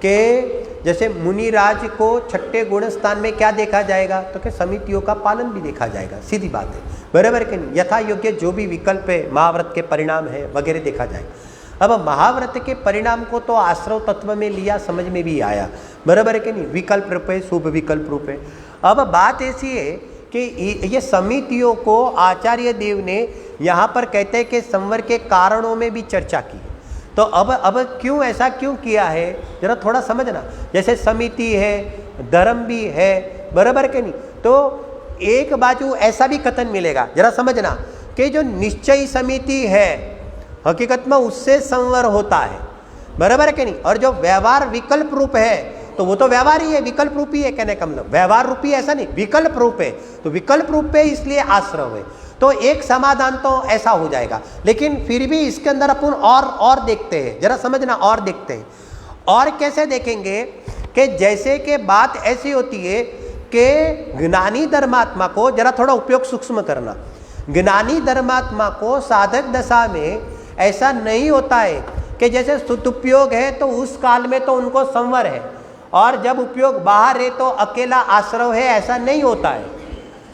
कि जैसे मुनिराज को 6ठे गुण स्थान में क्या देखा जाएगा, तो कि समितियों का पालन भी देखा जाएगा, सीधी बात है, बराबर कि नहीं। यथा योग्य जो भी विकल्प है, महाव्रत के परिणाम है वगैरह देखा जाएगा। अब महाव्रत के परिणाम को तो आश्रव तत्व में लिया, समझ में भी आया, बराबर है कि नहीं, विकल्प रूप है, शुभ विकल्प रूप है। अब बात ऐसी है कि ये समितियों को आचार्य देव ने यहाँ पर कहते हैं कि संवर के कारणों में भी चर्चा की। तो अब क्यों ऐसा क्यों किया है, जरा थोड़ा समझना। जैसे समिति है, धर्म भी है, बराबर के नहीं, तो एक बाजू ऐसा भी कथन मिलेगा, जरा समझना, कि जो निश्चय समिति है हकीकत में उससे संवर होता है, बराबर के नहीं। और जो व्यवहार विकल्प रूप है तो वो तो व्यवहार ही है, विकल्प रूपी है, कहने का मतलब व्यवहार रूपी ऐसा नहीं, विकल्प रूप है, तो विकल्प रूप है इसलिए आश्रव है। तो एक समाधान तो ऐसा हो जाएगा, लेकिन फिर भी इसके अंदर अपन और देखते हैं, जरा समझना, और देखते हैं। और कैसे देखेंगे कि जैसे कि बात ऐसी होती है के ज्ञानी धर्मात्मा को, जरा थोड़ा उपयोग सूक्ष्म करना, ज्ञानी धर्मात्मा को साधक दशा में ऐसा नहीं होता है कि जैसे सदुपयोग है तो उस काल में तो उनको संवर है और जब उपयोग बाहर है तो अकेला आश्रव है, ऐसा नहीं होता है।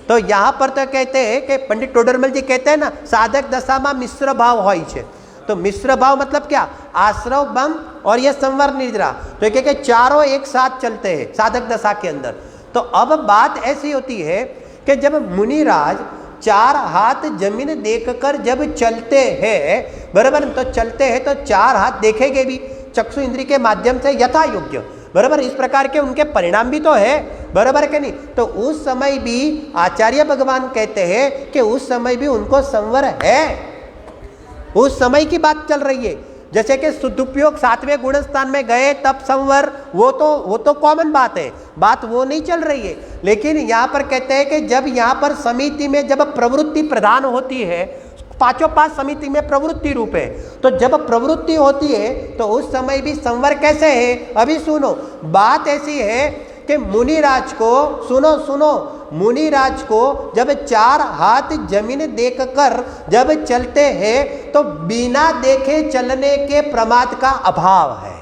तो यहाँ पर तो कहते हैं कि पंडित टोडरमल जी कहते हैं ना, साधक दशा में मिश्र भाव હોય છે। तो मिश्र भाव मतलब क्या, आश्रव बम और ये संवर निद्रा, तो ये कि चारों एक साथ चलते हैं साधक दशा के अंदर। तो अब बात ऐसी होती है कि जब मुनिराज 4 हाथ जमीन देखकर जब चलते हैं, बराबर, तो चलते हैं तो 4 हाथ देखेंगे भी चक्षु इंद्रिय के माध्यम से यथा योग्य, बराबर, इस प्रकार के उनके परिणाम भी तो है, बराबर के नहीं। तो उस समय भी आचार्य भगवान कहते हैं कि उस समय भी उनको संवर है, उस समय की बात चल रही है। जैसे कि सदुपयोग 7वें गुण स्थान में गए तब संवर, वो तो कॉमन बात है, बात वो नहीं चल रही है। लेकिन यहाँ पर कहते हैं कि जब यहाँ पर समिति में जब प्रवृत्ति प्रधान होती है, 5 समिति में प्रवृत्ति रूप है, तो जब प्रवृत्ति होती है तो उस समय भी संवर कैसे है। अभी सुनो, बात ऐसी है कि मुनिराज को, सुनो, मुनिराज को जब 4 हाथ जमीन देखकर जब चलते हैं तो बिना देखे चलने के प्रमाद का अभाव है।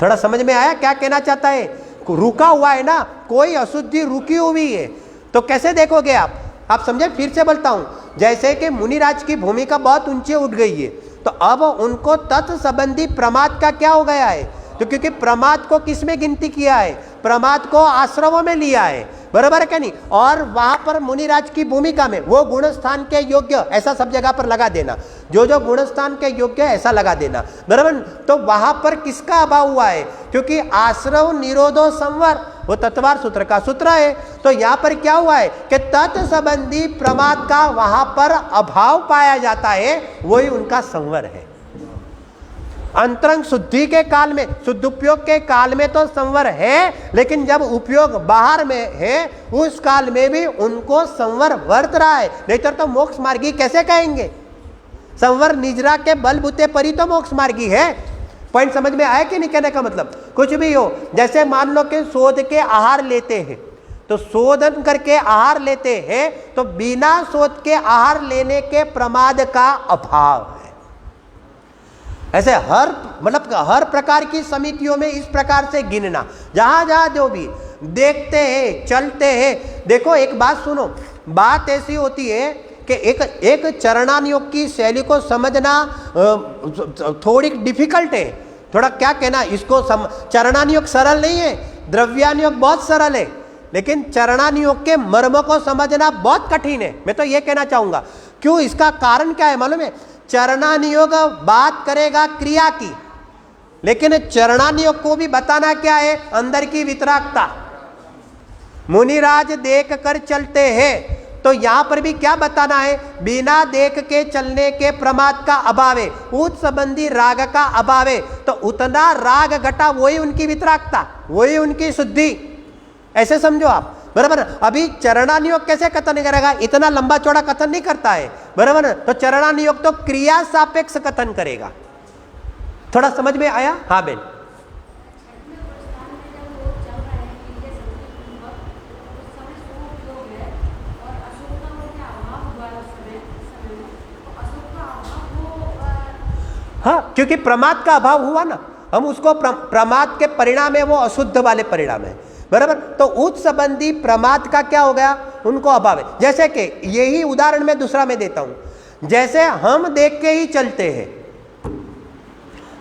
थोड़ा समझ में आया क्या कहना चाहता है। रुका हुआ है ना, कोई अशुद्धि रुकी हुई है तो कैसे देखोगे आप समझे। फिर से बोलता हूं, जैसे कि मुनिराज की भूमिका बहुत ऊंचे उठ गई है, तो अब उनको तत्संबंधी प्रमाद का क्या हो गया है। तो क्योंकि प्रमाद को किस में गिनती किया है, प्रमाद को आश्रमों में लिया है, बराबर है क्या नहीं। और वहां पर मुनिराज की भूमिका में वो गुण स्थान के योग्य, ऐसा सब जगह पर लगा देना, जो गुण स्थान के योग्य ऐसा लगा देना, बराबर। तो वहां पर किसका अभाव हुआ है, क्योंकि आश्रव निरोधो संवर वो तत्वार सूत्र का सूत्र है। तो यहाँ पर क्या हुआ है कि तत्संबंधी प्रमाद का वहां पर अभाव पाया जाता है, वही उनका संवर है। अंतरंग शुद्धि के काल में, शुद्धोपयोग के काल में तो संवर है, लेकिन जब उपयोग बाहर में है उस काल में भी उनको संवर वर्त रहा है। नहीं तो मोक्ष मार्गी कैसे कहेंगे। संवर निजरा के बलबूते पर ही तो मोक्ष मार्गी है। पॉइंट समझ में आया कि नहीं कहने का मतलब। कुछ भी हो, जैसे मान लो कि शोध के आहार लेते हैं, तो शोधन करके आहार लेते हैं तो बिना शोध के आहार लेने के प्रमाद का अभाव है। ऐसे हर प्रकार की समितियों में इस प्रकार से गिनना, जहां जहां जो भी देखते हैं चलते हैं। देखो एक बात सुनो, बात ऐसी होती है कि एक चरणानुयोग की शैली को समझना थोड़ी डिफिकल्ट है। थोड़ा क्या कहना इसको, चरणानुयोग सरल नहीं है, द्रव्यानुयोग बहुत सरल है, लेकिन चरणानुयोग के मर्म को समझना बहुत कठिन है। मैं तो ये कहना चाहूंगा, क्यों, इसका कारण क्या है मालूम है। चरणानुयोग बात करेगा क्रिया की, लेकिन चरणानुयोग को भी बताना क्या है, अंदर की वितरागता। मुनिराज देख कर चलते हैं तो यहां पर भी क्या बताना है, बिना देख के चलने के प्रमाद का अभाव है, उस संबंधी राग का अभाव है। तो उतना राग घटा वही उनकी वितरागता, वही उनकी शुद्धि, ऐसे समझो आप, बराबर। अभी चरणानुयोग कैसे कथन करेगा, इतना लंबा चौड़ा कथन नहीं करता है, बराबर। तो चरणानुयोग तो क्रिया सापेक्ष कथन करेगा। थोड़ा समझ में आया। हाँ बेन, हाँ, क्योंकि प्रमाद का अभाव हुआ ना, हम उसको प्रमाद के परिणाम है, वो अशुद्ध वाले परिणाम है, बराबर। तो उस संबंधी प्रमाद का क्या हो गया, उनको अभाव है। जैसे कि यही उदाहरण मैं दूसरा में देता हूं, जैसे हम देख के ही चलते हैं,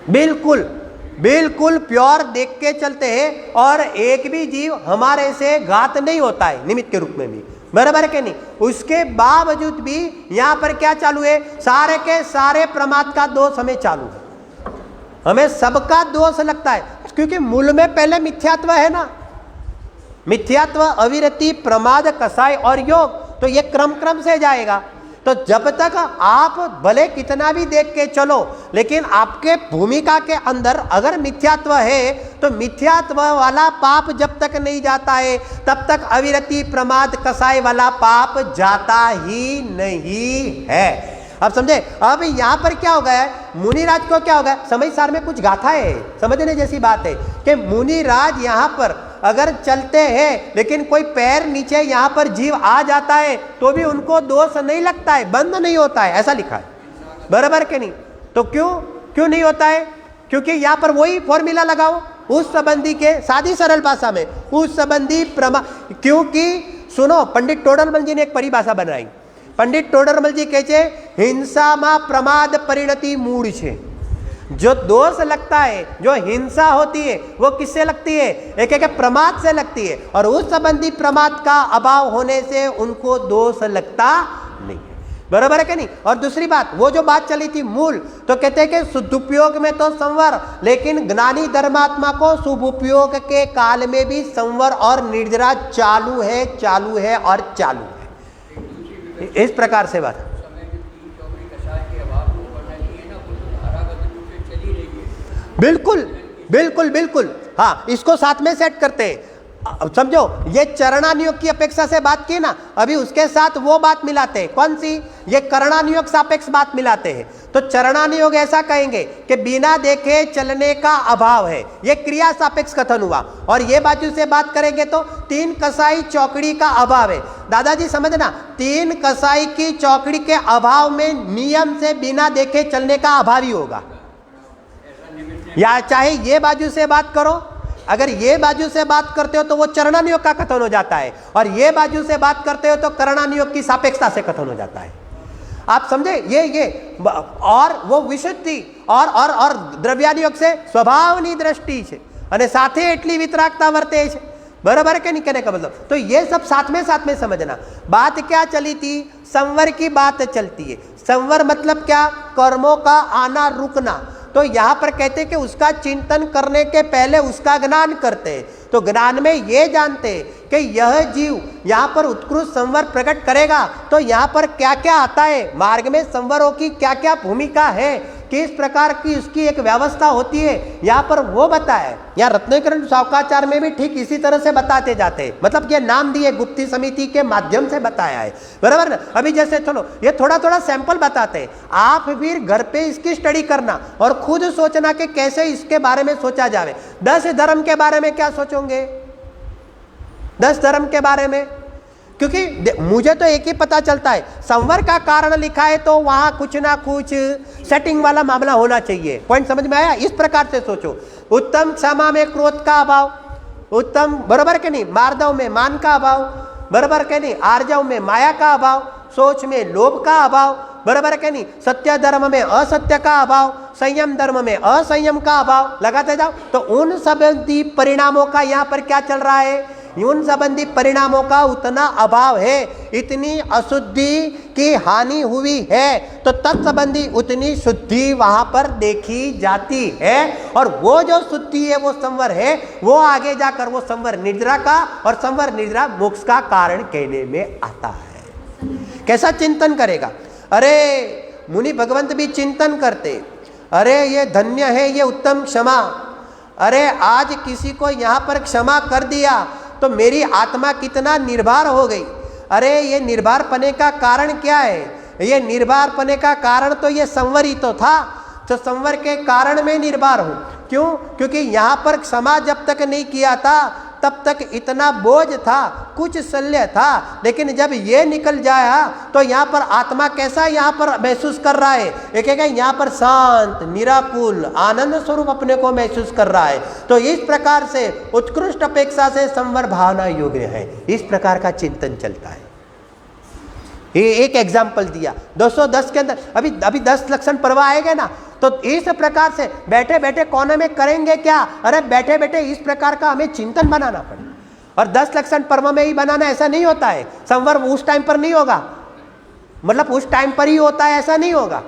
बिल्कुल प्योर देख के चलते हैं, और एक भी जीव हमारे से घात नहीं होता है निमित्त के रूप में भी, बराबर है कि नहीं। उसके बावजूद भी यहां पर क्या चालू है, सारे के सारे प्रमाद का दोष हमें चालू है, हमें सबका दोष लगता है, क्योंकि मूल में पहले मिथ्यात्व है ना, मिथ्यात्व, अविरति, प्रमाद, कसाय और योग, तो ये क्रम से जाएगा। तो जब तक आप भले कितना भी देख के चलो, लेकिन आपके भूमिका के अंदर अगर मिथ्यात्व है, तो मिथ्यात्व वाला पाप जब तक नहीं जाता है तब तक अविरति, प्रमाद, कसाय वाला पाप जाता ही नहीं है। अब समझे। अब यहां पर क्या हो गया है, मुनिराज को क्या हो गया, समय सार में कुछ गाथा है, समझने जैसी बात है कि मुनिराज यहां पर अगर चलते हैं लेकिन कोई पैर नीचे यहाँ पर जीव आ जाता है तो भी उनको दोष नहीं लगता है, बंद नहीं होता है, ऐसा लिखा है, बराबर के नहीं? तो क्यों नहीं होता है? क्योंकि यहाँ पर वही फॉर्मूला लगाओ उस संबंधी के, सादी सरल भाषा में उस संबंधी क्योंकि सुनो, पंडित टोडरमल जी ने एक परिभाषा बनाई। पंडित टोडरमल जी कहते हिंसा में प्रमाद परिणति मूળ છે। जो दोष लगता है, जो हिंसा होती है, वो किससे लगती है? एक प्रमाद से लगती है, और उस संबंधी प्रमाद का अभाव होने से उनको दोष लगता नहीं है, बराबर है कि नहीं? और दूसरी बात, वो जो बात चली थी मूल, तो कहते हैं कि शुद्धोपयोग में तो संवर, लेकिन ज्ञानी धर्मात्मा को शुभोपयोग के काल में भी संवर और निर्जरा चालू है और चालू है। इस प्रकार से बात बिल्कुल। हाँ, इसको साथ में सेट करते हैं। समझो, ये चरणानुयोग की अपेक्षा से बात की ना, अभी उसके साथ वो बात मिलाते हैं। कौन सी? ये करणानुयोग सापेक्ष बात मिलाते हैं। तो चरणानुयोग ऐसा कहेंगे कि बिना देखे चलने का अभाव है, ये क्रिया सापेक्ष कथन हुआ। और ये बाजू से बात करेंगे तो तीन कसाई चौकड़ी का अभाव है। दादाजी समझना, तीन कसाई की चौकड़ी के अभाव में नियम से बिना देखे चलने का अभाव ही होगा। या चाहे ये बाजू से बात करो, अगर ये बाजू से बात करते हो तो वो चरणानुयोग का कथन हो जाता है, और ये बाजू से बात करते हो तो करणानुयोग की सापेक्षता से कथन हो जाता है। आप समझे? ये और वो विशुद्धि और द्रव्यानुयोग से स्वभावनी दृष्टि है, અને સાથે એટલી વિતરાગતા વર્તે છે, बराबर है नहीं? कहने का मतलब, तो ये सब साथ में समझना। बात क्या चली थी? संवर की बात चलती है। संवर मतलब क्या? कर्मों का आना रुकना। तो यहाँ पर कहते हैं कि उसका चिंतन करने के पहले उसका ज्ञान करते हैं। तो ज्ञान में ये जानते हैं कि यह जीव यहाँ पर उत्कृष्ट संवर प्रकट करेगा, तो यहाँ पर क्या क्या आता है, मार्ग में संवरों की क्या क्या भूमिका है, किस प्रकार की उसकी एक व्यवस्था होती है, यहाँ पर वो बताया है। यहाँ रत्नाकरण शाकाचार में भी ठीक इसी तरह से बताते जाते हैं। मतलब ये नाम दिए गुप्ती समिति के माध्यम से बताया है, बराबर ना? अभी जैसे चलो ये थोड़ा सैंपल बताते हैं, आप फिर घर पे इसकी स्टडी करना और खुद सोचना कि कैसे इसके बारे में सोचा जाए। 10 धर्म के बारे में क्या सोचोगे? 10 धर्म के बारे में, क्योंकि मुझे तो एक ही पता चलता है, संवर का कारण लिखा है तो वहां कुछ ना कुछ सेटिंग वाला मामला होना चाहिए। पॉइंट समझ में आया? इस प्रकार से सोचो। उत्तम क्षमा में क्रोध का अभाव, उत्तम, बराबर के नहीं? मार्दव में मान का अभाव, बराबर के नहीं? आर्जव में माया का अभाव, सोच में लोभ का अभाव, बराबर के नहीं? सत्य धर्म में असत्य का अभाव, संयम धर्म में असंयम का अभाव, लगाते जाओ। तो उन संबंधी परिणामों का यहाँ पर क्या चल रहा है? उन संबंधी परिणामों का उतना अभाव है, इतनी अशुद्धि की हानि हुई है, तो तत्संबंधी उतनी शुद्धि वहां पर देखी जाती है। और वो जो शुद्धि है, वो संवर है, वो आगे जाकर वो संवर निद्रा का और संवर निद्रा मोक्ष का कारण कहने में आता है। कैसा चिंतन करेगा? अरे मुनि भगवंत भी चिंतन करते, अरे ये धन्य है ये उत्तम क्षमा, अरे आज किसी को यहाँ पर क्षमा कर दिया तो मेरी आत्मा कितना निर्भर हो गई। अरे ये निर्भर पने का कारण क्या है? ये निर्भर पने का कारण तो ये संवर ही तो था, तो संवर के कारण में निर्भर हूँ। क्यों? क्योंकि यहाँ पर क्षमा जब तक नहीं किया था तब तक इतना बोझ था, कुछ शल्य था, लेकिन जब ये निकल जाया तो यहाँ पर आत्मा कैसा यहाँ पर महसूस कर रहा है? एक यहाँ पर शांत निराकुल आनंद स्वरूप अपने को महसूस कर रहा है। तो इस प्रकार से उत्कृष्ट अपेक्षा से संवर भावना योग्य है। इस प्रकार का चिंतन चलता है। ये एक एग्जाम्पल दिया 210 के अंदर। अभी 10 लक्षण पर्व आएगा ना, तो इस प्रकार से बैठे बैठे कोने में करेंगे क्या? अरे बैठे बैठे इस प्रकार का हमें चिंतन बनाना पड़ेगा। और 10 लक्षण पर्व में ही बनाना ऐसा नहीं होता है। संवर उस टाइम पर नहीं होगा, मतलब उस टाइम पर ही होता है ऐसा नहीं होगा।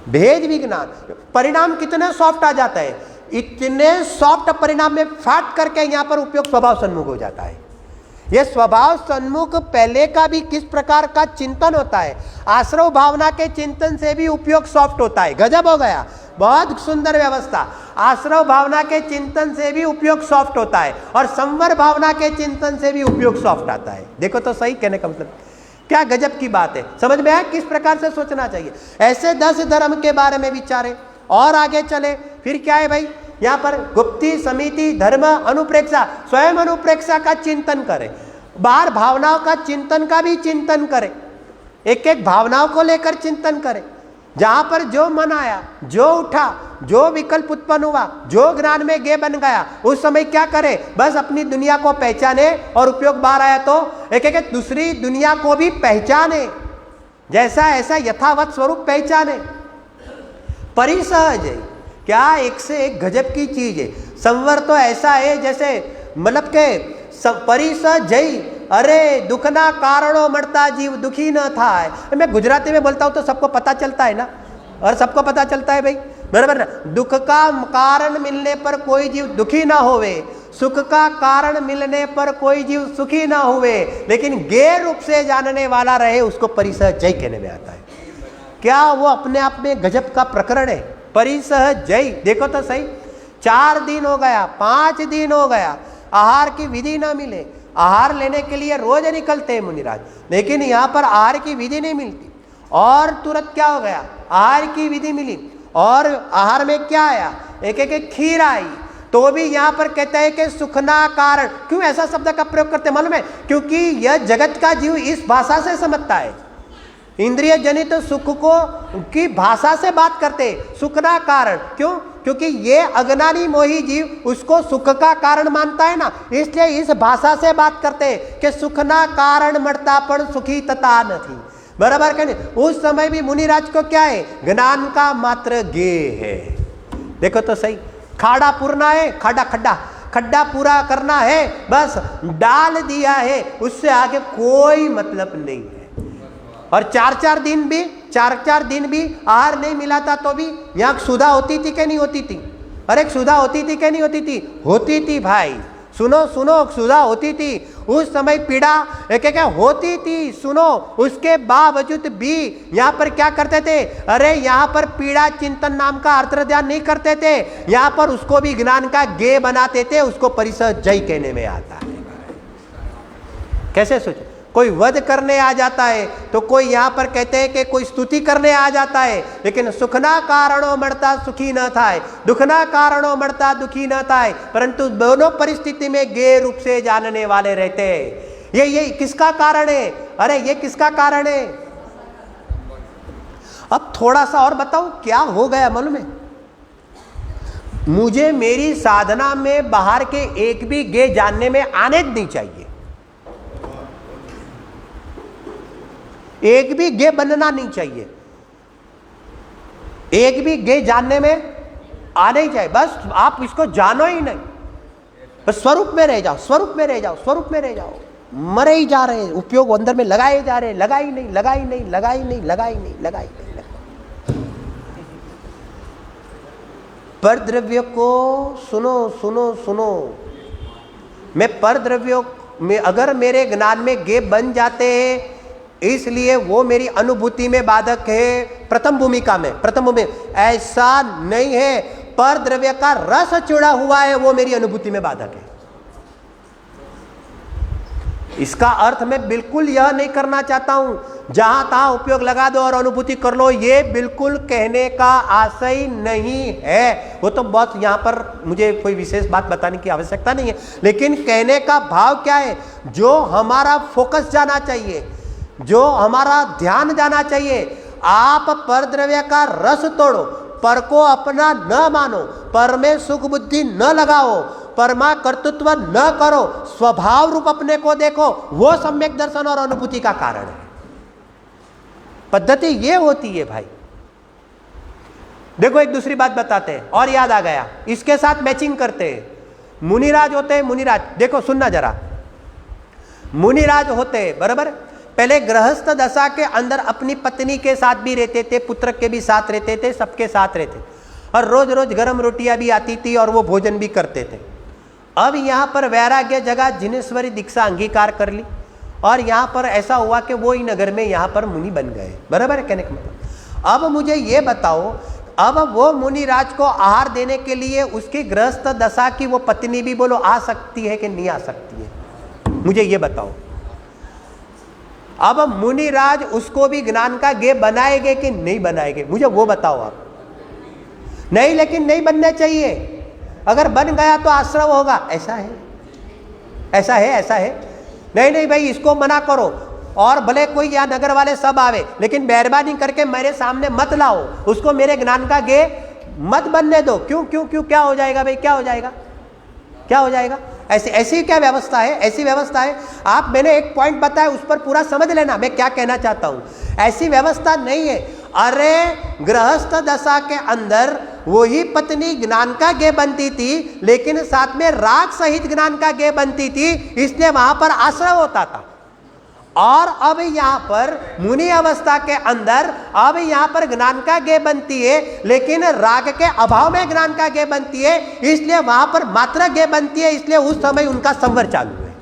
भेद विज्ञान परिणाम कितने सॉफ्ट आ जाता है, इतने सॉफ्ट परिणाम में फाट करके यहाँ पर उपयोग स्वभाव सन्मुख हो जाता है। ये स्वभाव सन्मुख पहले का भी किस प्रकार का चिंतन होता है, आश्रव भावना के चिंतन से भी उपयोग सॉफ्ट होता है। गजब हो गया, बहुत सुंदर व्यवस्था। आश्रव भावना के चिंतन से भी उपयोग सॉफ्ट होता है और संवर भावना के चिंतन से भी उपयोग सॉफ्ट आता है। देखो तो सही कहने का मतलब क्या गजब की बात है। समझ में आया किस प्रकार से सोचना चाहिए। ऐसे 10 धर्म के बारे में विचारे और आगे चले। फिर क्या है भाई यहाँ पर गुप्ती, समिति, धर्म, अनुप्रेक्षा, स्वयं अनुप्रेक्षा का चिंतन करें, बाहर भावनाओं का चिंतन का भी चिंतन करें, एक एक भावनाओं को लेकर चिंतन करें। जहां पर जो मन आया, जो उठा, जो विकल्प उत्पन्न हुआ, जो ज्ञान में गे बन गया, उस समय क्या करे, बस अपनी दुनिया को पहचाने और उपयोग बाहर आया तो एक एक दूसरी दुनिया को भी पहचाने, जैसा ऐसा यथावत स्वरूप पहचाने। परिसहज है क्या, एक से एक गजब की चीज है। संवर तो ऐसा है जैसे मतलब के परिसहज, अरे दुखना कारणों मरता जीव दुखी न था। मैं गुजराती में बोलता हूं तो सबको पता चलता है ना, और सबको पता चलता है भाई, बराबर ना। दुख का कारण मिलने पर कोई जीव दुखी ना होवे, सुख का कारण मिलने पर कोई जीव सुखी ना हुए, लेकिन गैर रूप से जानने वाला रहे उसको परिसहज कहने में आता है। क्या वो अपने आप में गजब का प्रकरण है, परिसहज। देखो तो सही, 4 दिन हो गया, 5 दिन हो गया, आहार की विधि ना मिले। आहार लेने के लिए रोज निकलते हैं मुनिराज, लेकिन यहाँ पर आहार की विधि नहीं मिलती। और तुरंत क्या हो गया, आहार की विधि मिली और आहार में क्या आया, एक एक खीर आई, तो भी यहाँ पर कहते हैं कि सुखना कारण। क्यों ऐसा शब्द का प्रयोग करते मालूम है, क्योंकि यह जगत का जीव इस भाषा से समझता है, इंद्रिय जनित सुख को की भाषा से बात करते, सुखना कारण। क्यों, क्योंकि ये अज्ञानी मोही जीव उसको सुख का कारण मानता है ना, इसलिए इस भाषा से बात करते कि सुखना कारण मरता पर सुखी तथा नहीं। बराबर कहने, उस समय भी मुनिराज को क्या है, ज्ञान का मात्र गे है। देखो तो सही, खाड़ा पूरना है, खड्डा पूरा करना है, बस डाल दिया है, उससे आगे कोई मतलब नहीं है। और 4-4 दिन भी आहार नहीं मिला था तो भी यहाँ क्षुधा होती थी कि नहीं होती थी? अरे क्षुधा होती थी कि नहीं होती थी? होती थी भाई, सुनो क्षुधा होती थी। उस समय पीड़ा क्या होती थी, सुनो। उसके बावजूद भी यहाँ पर क्या करते थे, अरे यहाँ पर पीड़ा चिंतन नाम का अर्थ ध्यान नहीं करते थे, यहाँ पर उसको भी ज्ञान का गे बनाते थे, उसको परिसहज कहने में आता है। कैसे सोचो, कोई वध करने आ जाता है तो कोई यहाँ पर कहते हैं कि कोई स्तुति करने आ जाता है, लेकिन सुखना कारणों मरता सुखी न था, दुखना कारणों मरता दुखी न था, परंतु दोनों परिस्थिति में गे रूप से जानने वाले रहते हैं। ये किसका कारण है? अरे ये किसका कारण है? अब थोड़ा सा और बताओ क्या हो गया मालूम है, मुझे मेरी साधना में बाहर के एक भी गे जानने में आने नहीं चाहिए, एक भी गे बनना नहीं चाहिए, एक भी गे जानने में आना ही चाहिए। बस आप इसको जानो ही नहीं, बस स्वरूप में रह जाओ, स्वरूप में रह जाओ, स्वरूप में रह जाओ। मरे ही जा रहे हैं, उपयोग अंदर में लगाए जा रहे हैं, लगाई नहीं। पर द्रव्य को सुनो, मैं पर द्रव्यों में अगर मेरे ज्ञान में गे बन जाते हैं, इसलिए वो मेरी अनुभूति में बाधक है। प्रथम भूमि ऐसा नहीं है, पर द्रव्य का रस चुड़ा हुआ है वो मेरी अनुभूति में बाधक है। इसका अर्थ मैं बिल्कुल यह नहीं करना चाहता हूं जहां तहां उपयोग लगा दो और अनुभूति कर लो, ये बिल्कुल कहने का आशय नहीं है। वो तो बहुत यहां पर मुझे कोई विशेष बात बताने की आवश्यकता नहीं है, लेकिन कहने का भाव क्या है, जो हमारा फोकस जाना चाहिए, जो हमारा ध्यान जाना चाहिए। आप पर द्रव्य का रस तोड़ो, पर को अपना न मानो, पर में सुख बुद्धि न लगाओ, परमा कर्तृत्व न करो, स्वभाव रूप अपने को देखो, वो सम्यक दर्शन और अनुभूति का कारण है। पद्धति ये होती है भाई। देखो एक दूसरी बात बताते हैं और याद आ गया, इसके साथ मैचिंग करते हैं। मुनिराज होते हैं, मुनिराज देखो सुनना जरा, मुनिराज होते हैं बराबर, पहले गृहस्थ दशा के अंदर अपनी पत्नी के साथ भी रहते थे, पुत्र के भी साथ रहते थे, सबके साथ रहते, और रोज रोज गर्म रोटियां भी आती थी और वो भोजन भी करते थे। अब यहाँ पर वैराग्य जगह जिनेश्वरी दीक्षा अंगीकार कर ली और यहाँ पर ऐसा हुआ कि वो ही नगर में यहाँ पर मुनि बन गए, बराबर है कहने का मतलब। अब मुझे ये बताओ, अब वो मुनिराज को आहार देने के लिए उसकी गृहस्थ दशा की वो पत्नी भी बोलो आ सकती है कि नहीं आ सकती है, मुझे ये बताओ। अब मुनिराज उसको भी ज्ञान का गे बनाएंगे कि नहीं बनाएंगे, मुझे वो बताओ आप। नहीं, लेकिन नहीं बनना चाहिए, अगर बन गया तो आश्रव होगा, ऐसा है, ऐसा है, ऐसा है। नहीं नहीं भाई, इसको मना करो, और भले कोई या नगर वाले सब आवे, लेकिन मेहरबानी करके मेरे सामने मत लाओ, उसको मेरे ज्ञान का गे मत बनने दो। क्यों क्यों क्यों, क्या हो जाएगा भाई, क्या हो जाएगा, क्या हो जाएगा? ऐसी क्या व्यवस्था है, ऐसी व्यवस्था है। आप, मैंने एक पॉइंट बताया, उस पर पूरा समझ लेना मैं क्या कहना चाहता हूं। ऐसी व्यवस्था नहीं है। अरे गृहस्थ दशा के अंदर वही पत्नी ज्ञान का गे बनती थी, लेकिन साथ में राग सहित ज्ञान का गे बनती थी, इसलिए वहां पर आश्रय होता था। और अब यहाँ पर मुनि अवस्था के अंदर अब यहाँ पर ज्ञान का गे बनती है, लेकिन राग के अभाव में ज्ञान का गे बनती है, इसलिए वहां पर मात्र गे बनती है, इसलिए उस समय उनका संवर चालू है।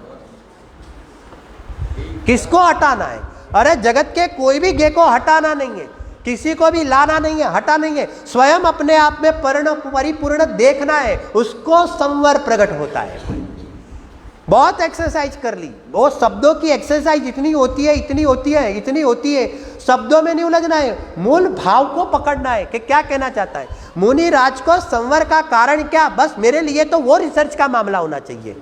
किसको हटाना है? अरे जगत के कोई भी गे को हटाना नहीं है, किसी को भी लाना नहीं है, हटा नहीं है, स्वयं अपने आप में परिपूर्ण देखना है, उसको संवर प्रकट होता है। बहुत एक्सरसाइज कर ली, वो शब्दों की एक्सरसाइज इतनी होती है, इतनी होती है, इतनी होती है। शब्दों में नहीं उलझना है, मूल भाव को पकड़ना है कि क्या कहना चाहता है मुनि राज को। संवर का कारण क्या? बस मेरे लिए तो वो रिसर्च का मामला होना चाहिए,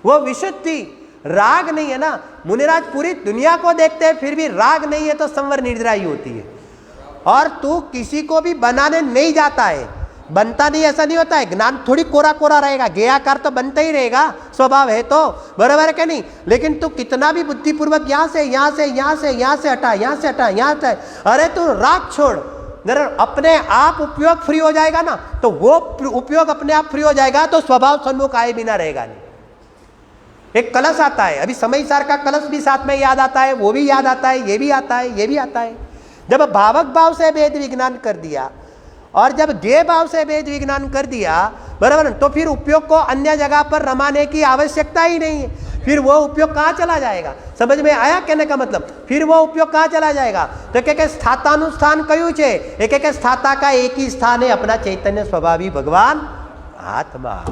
वो विशुद्धि, राग नहीं है ना। मुनिराज पूरी दुनिया को देखते हैं, फिर भी राग नहीं है तो संवर निद्रा ही होती है। और तू किसी को भी बनाने नहीं जाता है, बनता नहीं, ऐसा नहीं होता है। ज्ञान थोड़ी कोरा कोरा रहेगा, गेयाकार तो बनता ही रहेगा, स्वभाव है तो, बराबर है क्या नहीं? लेकिन तू कितना भी बुद्धिपूर्वक यहाँ से यहाँ से यहाँ से यहाँ से हटा, यहाँ से हटा, यहाँ से, अरे तू राग छोड़, अपने आप उपयोग फ्री हो जाएगा ना, तो वो उपयोग अपने आप फ्री हो जाएगा, तो स्वभाव सन्मुख आए बिना रहेगा नहीं। एक कलश आता है, अभी समय सार का कलश भी साथ में याद आता है, वो भी याद आता है, ये भी आता है, ये भी आता है। जब भावक भाव से वेद विज्ञान कर दिया और जब गे भाव से वेद विज्ञान कर दिया, बराबर, तो फिर उपयोग को अन्य जगह पर रमाने की आवश्यकता ही नहीं है। फिर वो उपयोग कहाँ चला जाएगा? समझ में आया कहने का मतलब? फिर वो उपयोग कहाँ चला जाएगा? तो क्या स्थातानुष्ठान कयु छे? एक स्थाता का एक ही स्थान है, अपना चैतन्य स्वभावी भगवान आत्मा,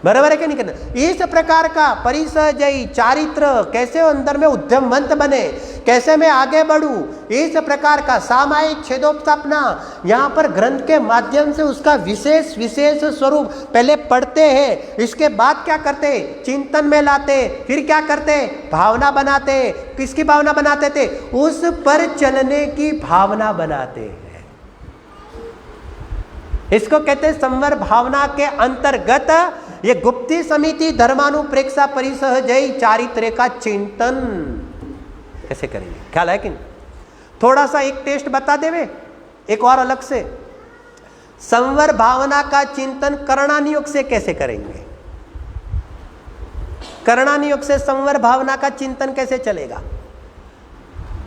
बराबर है कि नहीं करना? इस प्रकार का परिसजयी चारित्र, कैसे अंदर में उद्यमवंत बने, कैसे मैं आगे बढ़ूं, इस प्रकार का सामायिक छेदोपस्थापना यहाँ पर ग्रंथ के माध्यम से उसका विशेष विशेष स्वरूप पहले पढ़ते हैं, इसके बाद क्या करते? चिंतन में लाते, फिर क्या करते? भावना बनाते। किसकी भावना बनाते थे? उस पर चलने की भावना बनाते हैं। इसको कहते हैं संवर भावना के अंतर्गत ये गुप्ती समिति धर्मानुप्रेक्षा परिसहजयी चारित्र्य का चिंतन कैसे करेंगे? ख्याल है कि नहीं? थोड़ा सा एक टेस्ट बता देवे, एक और अलग से। संवर भावना का चिंतन करणानियोग से कैसे करेंगे? करणानियोग से संवर भावना का चिंतन कैसे चलेगा?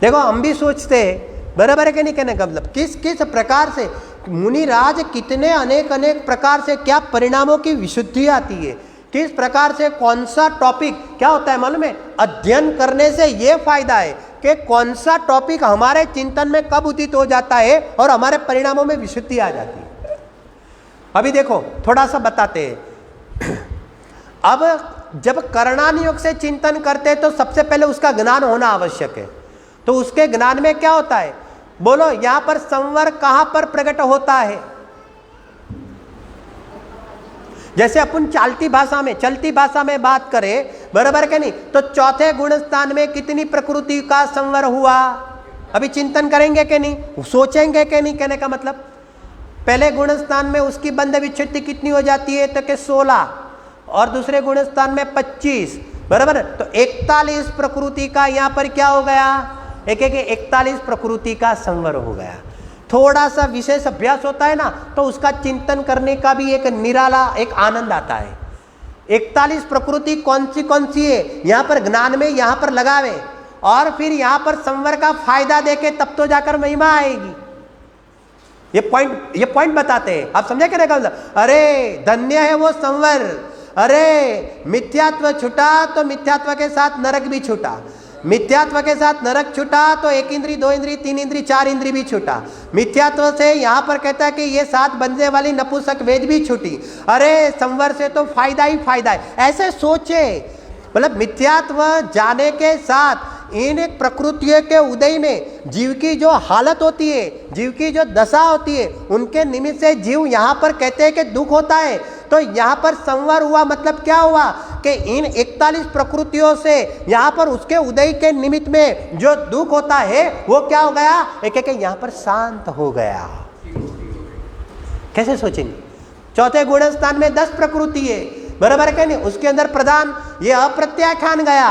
देखो, हम भी सोचते बराबर है कि नहीं कहने का मतलब, किस किस प्रकार से मुनिराज कितने अनेक अनेक प्रकार से क्या परिणामों की विशुद्धि आती है, किस प्रकार से कौन सा टॉपिक क्या होता है मालूम है? अध्ययन करने से ये फायदा है कि कौन सा टॉपिक हमारे चिंतन में कब उदित हो जाता है और हमारे परिणामों में विशुद्धि आ जाती है। अभी देखो, थोड़ा सा बताते हैं। अब जब करणानियोग से चिंतन करते हैं तो सबसे पहले उसका ज्ञान होना आवश्यक है। तो उसके ज्ञान में क्या होता है? बोलो, यहां पर संवर कहां पर प्रकट होता है? जैसे अपन चलती भाषा में बात करें, बराबर के नहीं, तो चौथे गुण स्थान में कितनी प्रकृति का संवर हुआ? अभी चिंतन करेंगे कि नहीं, सोचेंगे कि नहीं कहने का मतलब? पहले गुण स्थान में उसकी बंध विच्छित्ति कितनी हो जाती है? तो के 16, और दूसरे गुण स्थान में 25, बराबर। तो 41 प्रकृति का यहां पर क्या हो गया? एक 41 प्रकृति का संवर हो गया। थोड़ा सा विशेष अभ्यास होता है ना, तो उसका चिंतन करने का भी एक निराला एक आनंद आता है। 41 प्रकृति कौन सी है, यहाँ पर ज्ञान में यहाँ पर लगावे, और फिर यहाँ पर संवर का फायदा देके तब तो जाकर महिमा आएगी। ये पॉइंट बताते हैं, आप समझे क्या मतलब? अरे धन्य है वो संवर, अरे मिथ्यात्व छूटा तो मिथ्यात्व के साथ नरक भी छूटा, मिथ्यात्व के साथ नरक छूटा तो 1 इंद्री 2 इंद्री 3 इंद्री 4 इंद्री भी छूटा। मिथ्यात्व से यहाँ पर कहता है कि ये 7 बनने वाली नपुंसक वेद भी छूटी। अरे संवर से तो फायदा ही फायदा है। ऐसे सोचे, मतलब मिथ्यात्व जाने के साथ इन प्रकृतियों के उदय में जीव की जो हालत होती है, जीव की जो दशा होती है, उनके निमित्त से जीव यहाँ पर कहते हैं कि दुख होता है, तो यहाँ पर संवर हुआ मतलब क्या हुआ कि इन 41 प्रकृतियों से यहाँ पर उसके उदय के निमित्त में जो दुख होता है वो क्या हो गया, एक एक यहाँ पर शांत हो गया। कैसे सोचेंगे? चौथे गुण स्थान में 10 प्रकृति है, बराबर है क्या नहीं? उसके अंदर प्रधान ये अप्रत्याख्यान गया,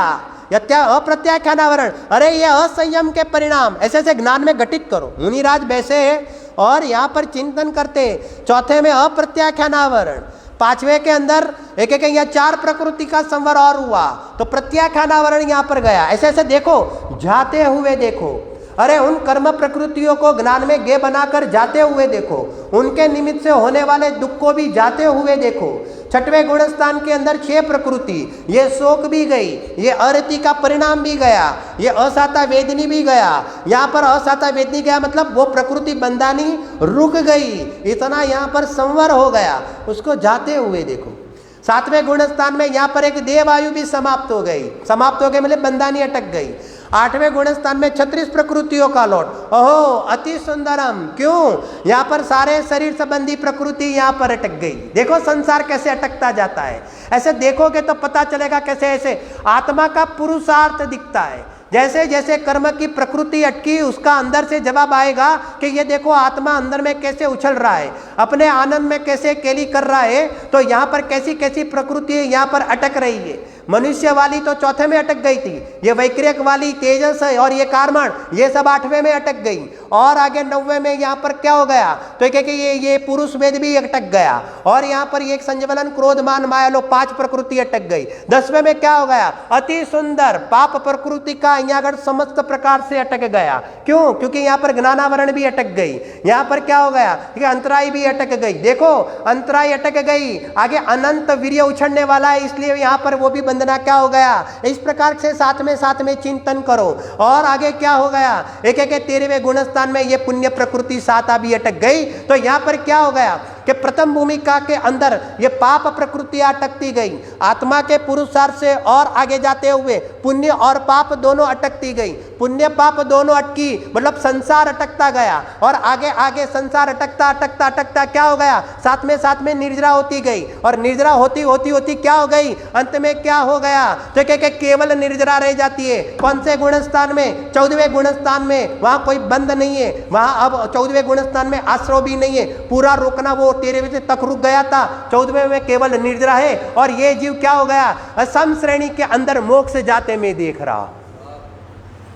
अप्रत्याख्यान आवरण, अरे ये असंयम के परिणाम, ऐसे ऐसे ज्ञान में घटित करो। मुनिराज बैसे है और यहाँ पर चिंतन करते। चौथे में अप्रत्याख्यान आवरण, पांचवे के अंदर एक एक या 4 प्रकृति का संवर और हुआ, तो प्रत्याख्यान आवरण यहाँ पर गया। ऐसे ऐसे देखो, जाते हुए देखो, अरे उन कर्म प्रकृतियों को ज्ञान में गे बनाकर जाते हुए देखो, उनके निमित्त से होने वाले दुख को भी जाते हुए देखो। छठवें गुण स्थान के अंदर 6 प्रकृति, ये शोक भी गई, ये अरति का परिणाम भी गया, ये असाता वेदनी भी गया। यहाँ पर असाता वेदनी गया मतलब वो प्रकृति बंधानी रुक गई, इतना यहाँ पर संवर हो गया, उसको जाते हुए देखो। 7वें गुण स्थान में यहाँ पर एक देवायु भी समाप्त हो गई, समाप्त हो गई मतलब बंधानी अटक गई। 8वें गुण स्थान में 36 प्रकृतियों का लौट, ओहो अति सुंदरम, क्यों? यहाँ पर सारे शरीर संबंधी प्रकृति यहाँ पर अटक गई। देखो संसार कैसे अटकता जाता है, ऐसे देखोगे तो पता चलेगा कैसे ऐसे आत्मा का पुरुषार्थ दिखता है। जैसे जैसे कर्म की प्रकृति अटकी, उसका अंदर से जवाब आएगा कि ये देखो आत्मा अंदर में कैसे उछल रहा है, अपने आनंद में कैसे केली कर रहा है, तो यहाँ पर कैसी कैसी प्रकृति यहाँ पर अटक रही है। मनुष्य वाली तो चौथे में अटक गई थी, ये वैक्रियक वाली तेजस है और ये कार्मण, ये सब 8वें में अटक गई, और आगे 9वें में यहाँ पर क्या हो गया, तो ये पुरुष वेद भी अटक गया, और यहाँ पर एक संजवलन क्रोध मान माया लो 5 प्रकृति अटक गई। 10वें में क्या हो गया, अति सुंदर पाप प्रकृति का यहाँ पर समस्त प्रकार से अटक गया। क्यों? क्योंकि यहाँ पर ज्ञानावरण भी अटक गई। यहाँ पर क्या हो गया, अंतराई भी अटक गई। देखो अंतराई अटक गई, आगे अनंत वीर्य उछड़ने वाला है, इसलिए यहाँ पर वो भी बंधना क्या हो गया। इस प्रकार से साथ में चिंतन करो। और आगे क्या हो गया, एक एक 13वें गुण स्थान में ये पुण्य प्रकृति 7 भी अटक गई। तो यहाँ पर क्या हो गया कि प्रथम भूमिका के अंदर ये पाप प्रकृति अटकती गई, आत्मा के पुरुषार्थ से और आगे जाते हुए पुण्य और पाप दोनों अटकती गई। पुण्य पाप दोनों अटकी मतलब संसार अटकता गया, और आगे आगे संसार अटकता अटकता अटकता क्या हो गया, साथ में निर्जरा होती गई, और निर्जरा होती होती होती क्या हो गई, अंत में क्या हो गया, तो केवल निर्जरा रह जाती है। कौन से गुण स्थान में? 14वें गुण स्थान में। वहां कोई बंद नहीं है, वहां अब 14वें गुण स्थान में आश्रव भी नहीं है, पूरा रोकना वो 13वें तक रुक गया था, 14वें में केवल निर्जरा है। और ये जीव क्या हो गया, असम श्रेणी के अंदर मोक्ष जाते में देख रहा।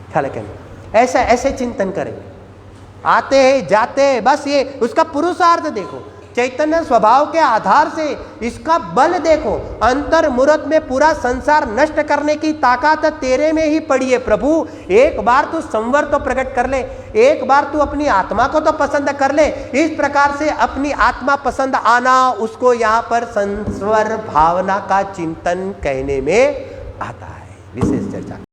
ख्याल है? ऐसा ऐसे चिंतन करेंगे, आते हैं जाते हैं, बस ये उसका पुरुषार्थ देखो, चैतन्य स्वभाव के आधार से इसका बल देखो। अंतर मूर्त में पूरा संसार नष्ट करने की ताकत तेरे में ही पड़ी है प्रभु। एक बार तू संवर तो प्रकट कर ले, एक बार तू अपनी आत्मा को तो पसंद कर ले। इस प्रकार से अपनी आत्मा पसंद आना, उसको यहाँ पर संस्वर भावना का चिंतन कहने में आता है। विशेष चर्चा।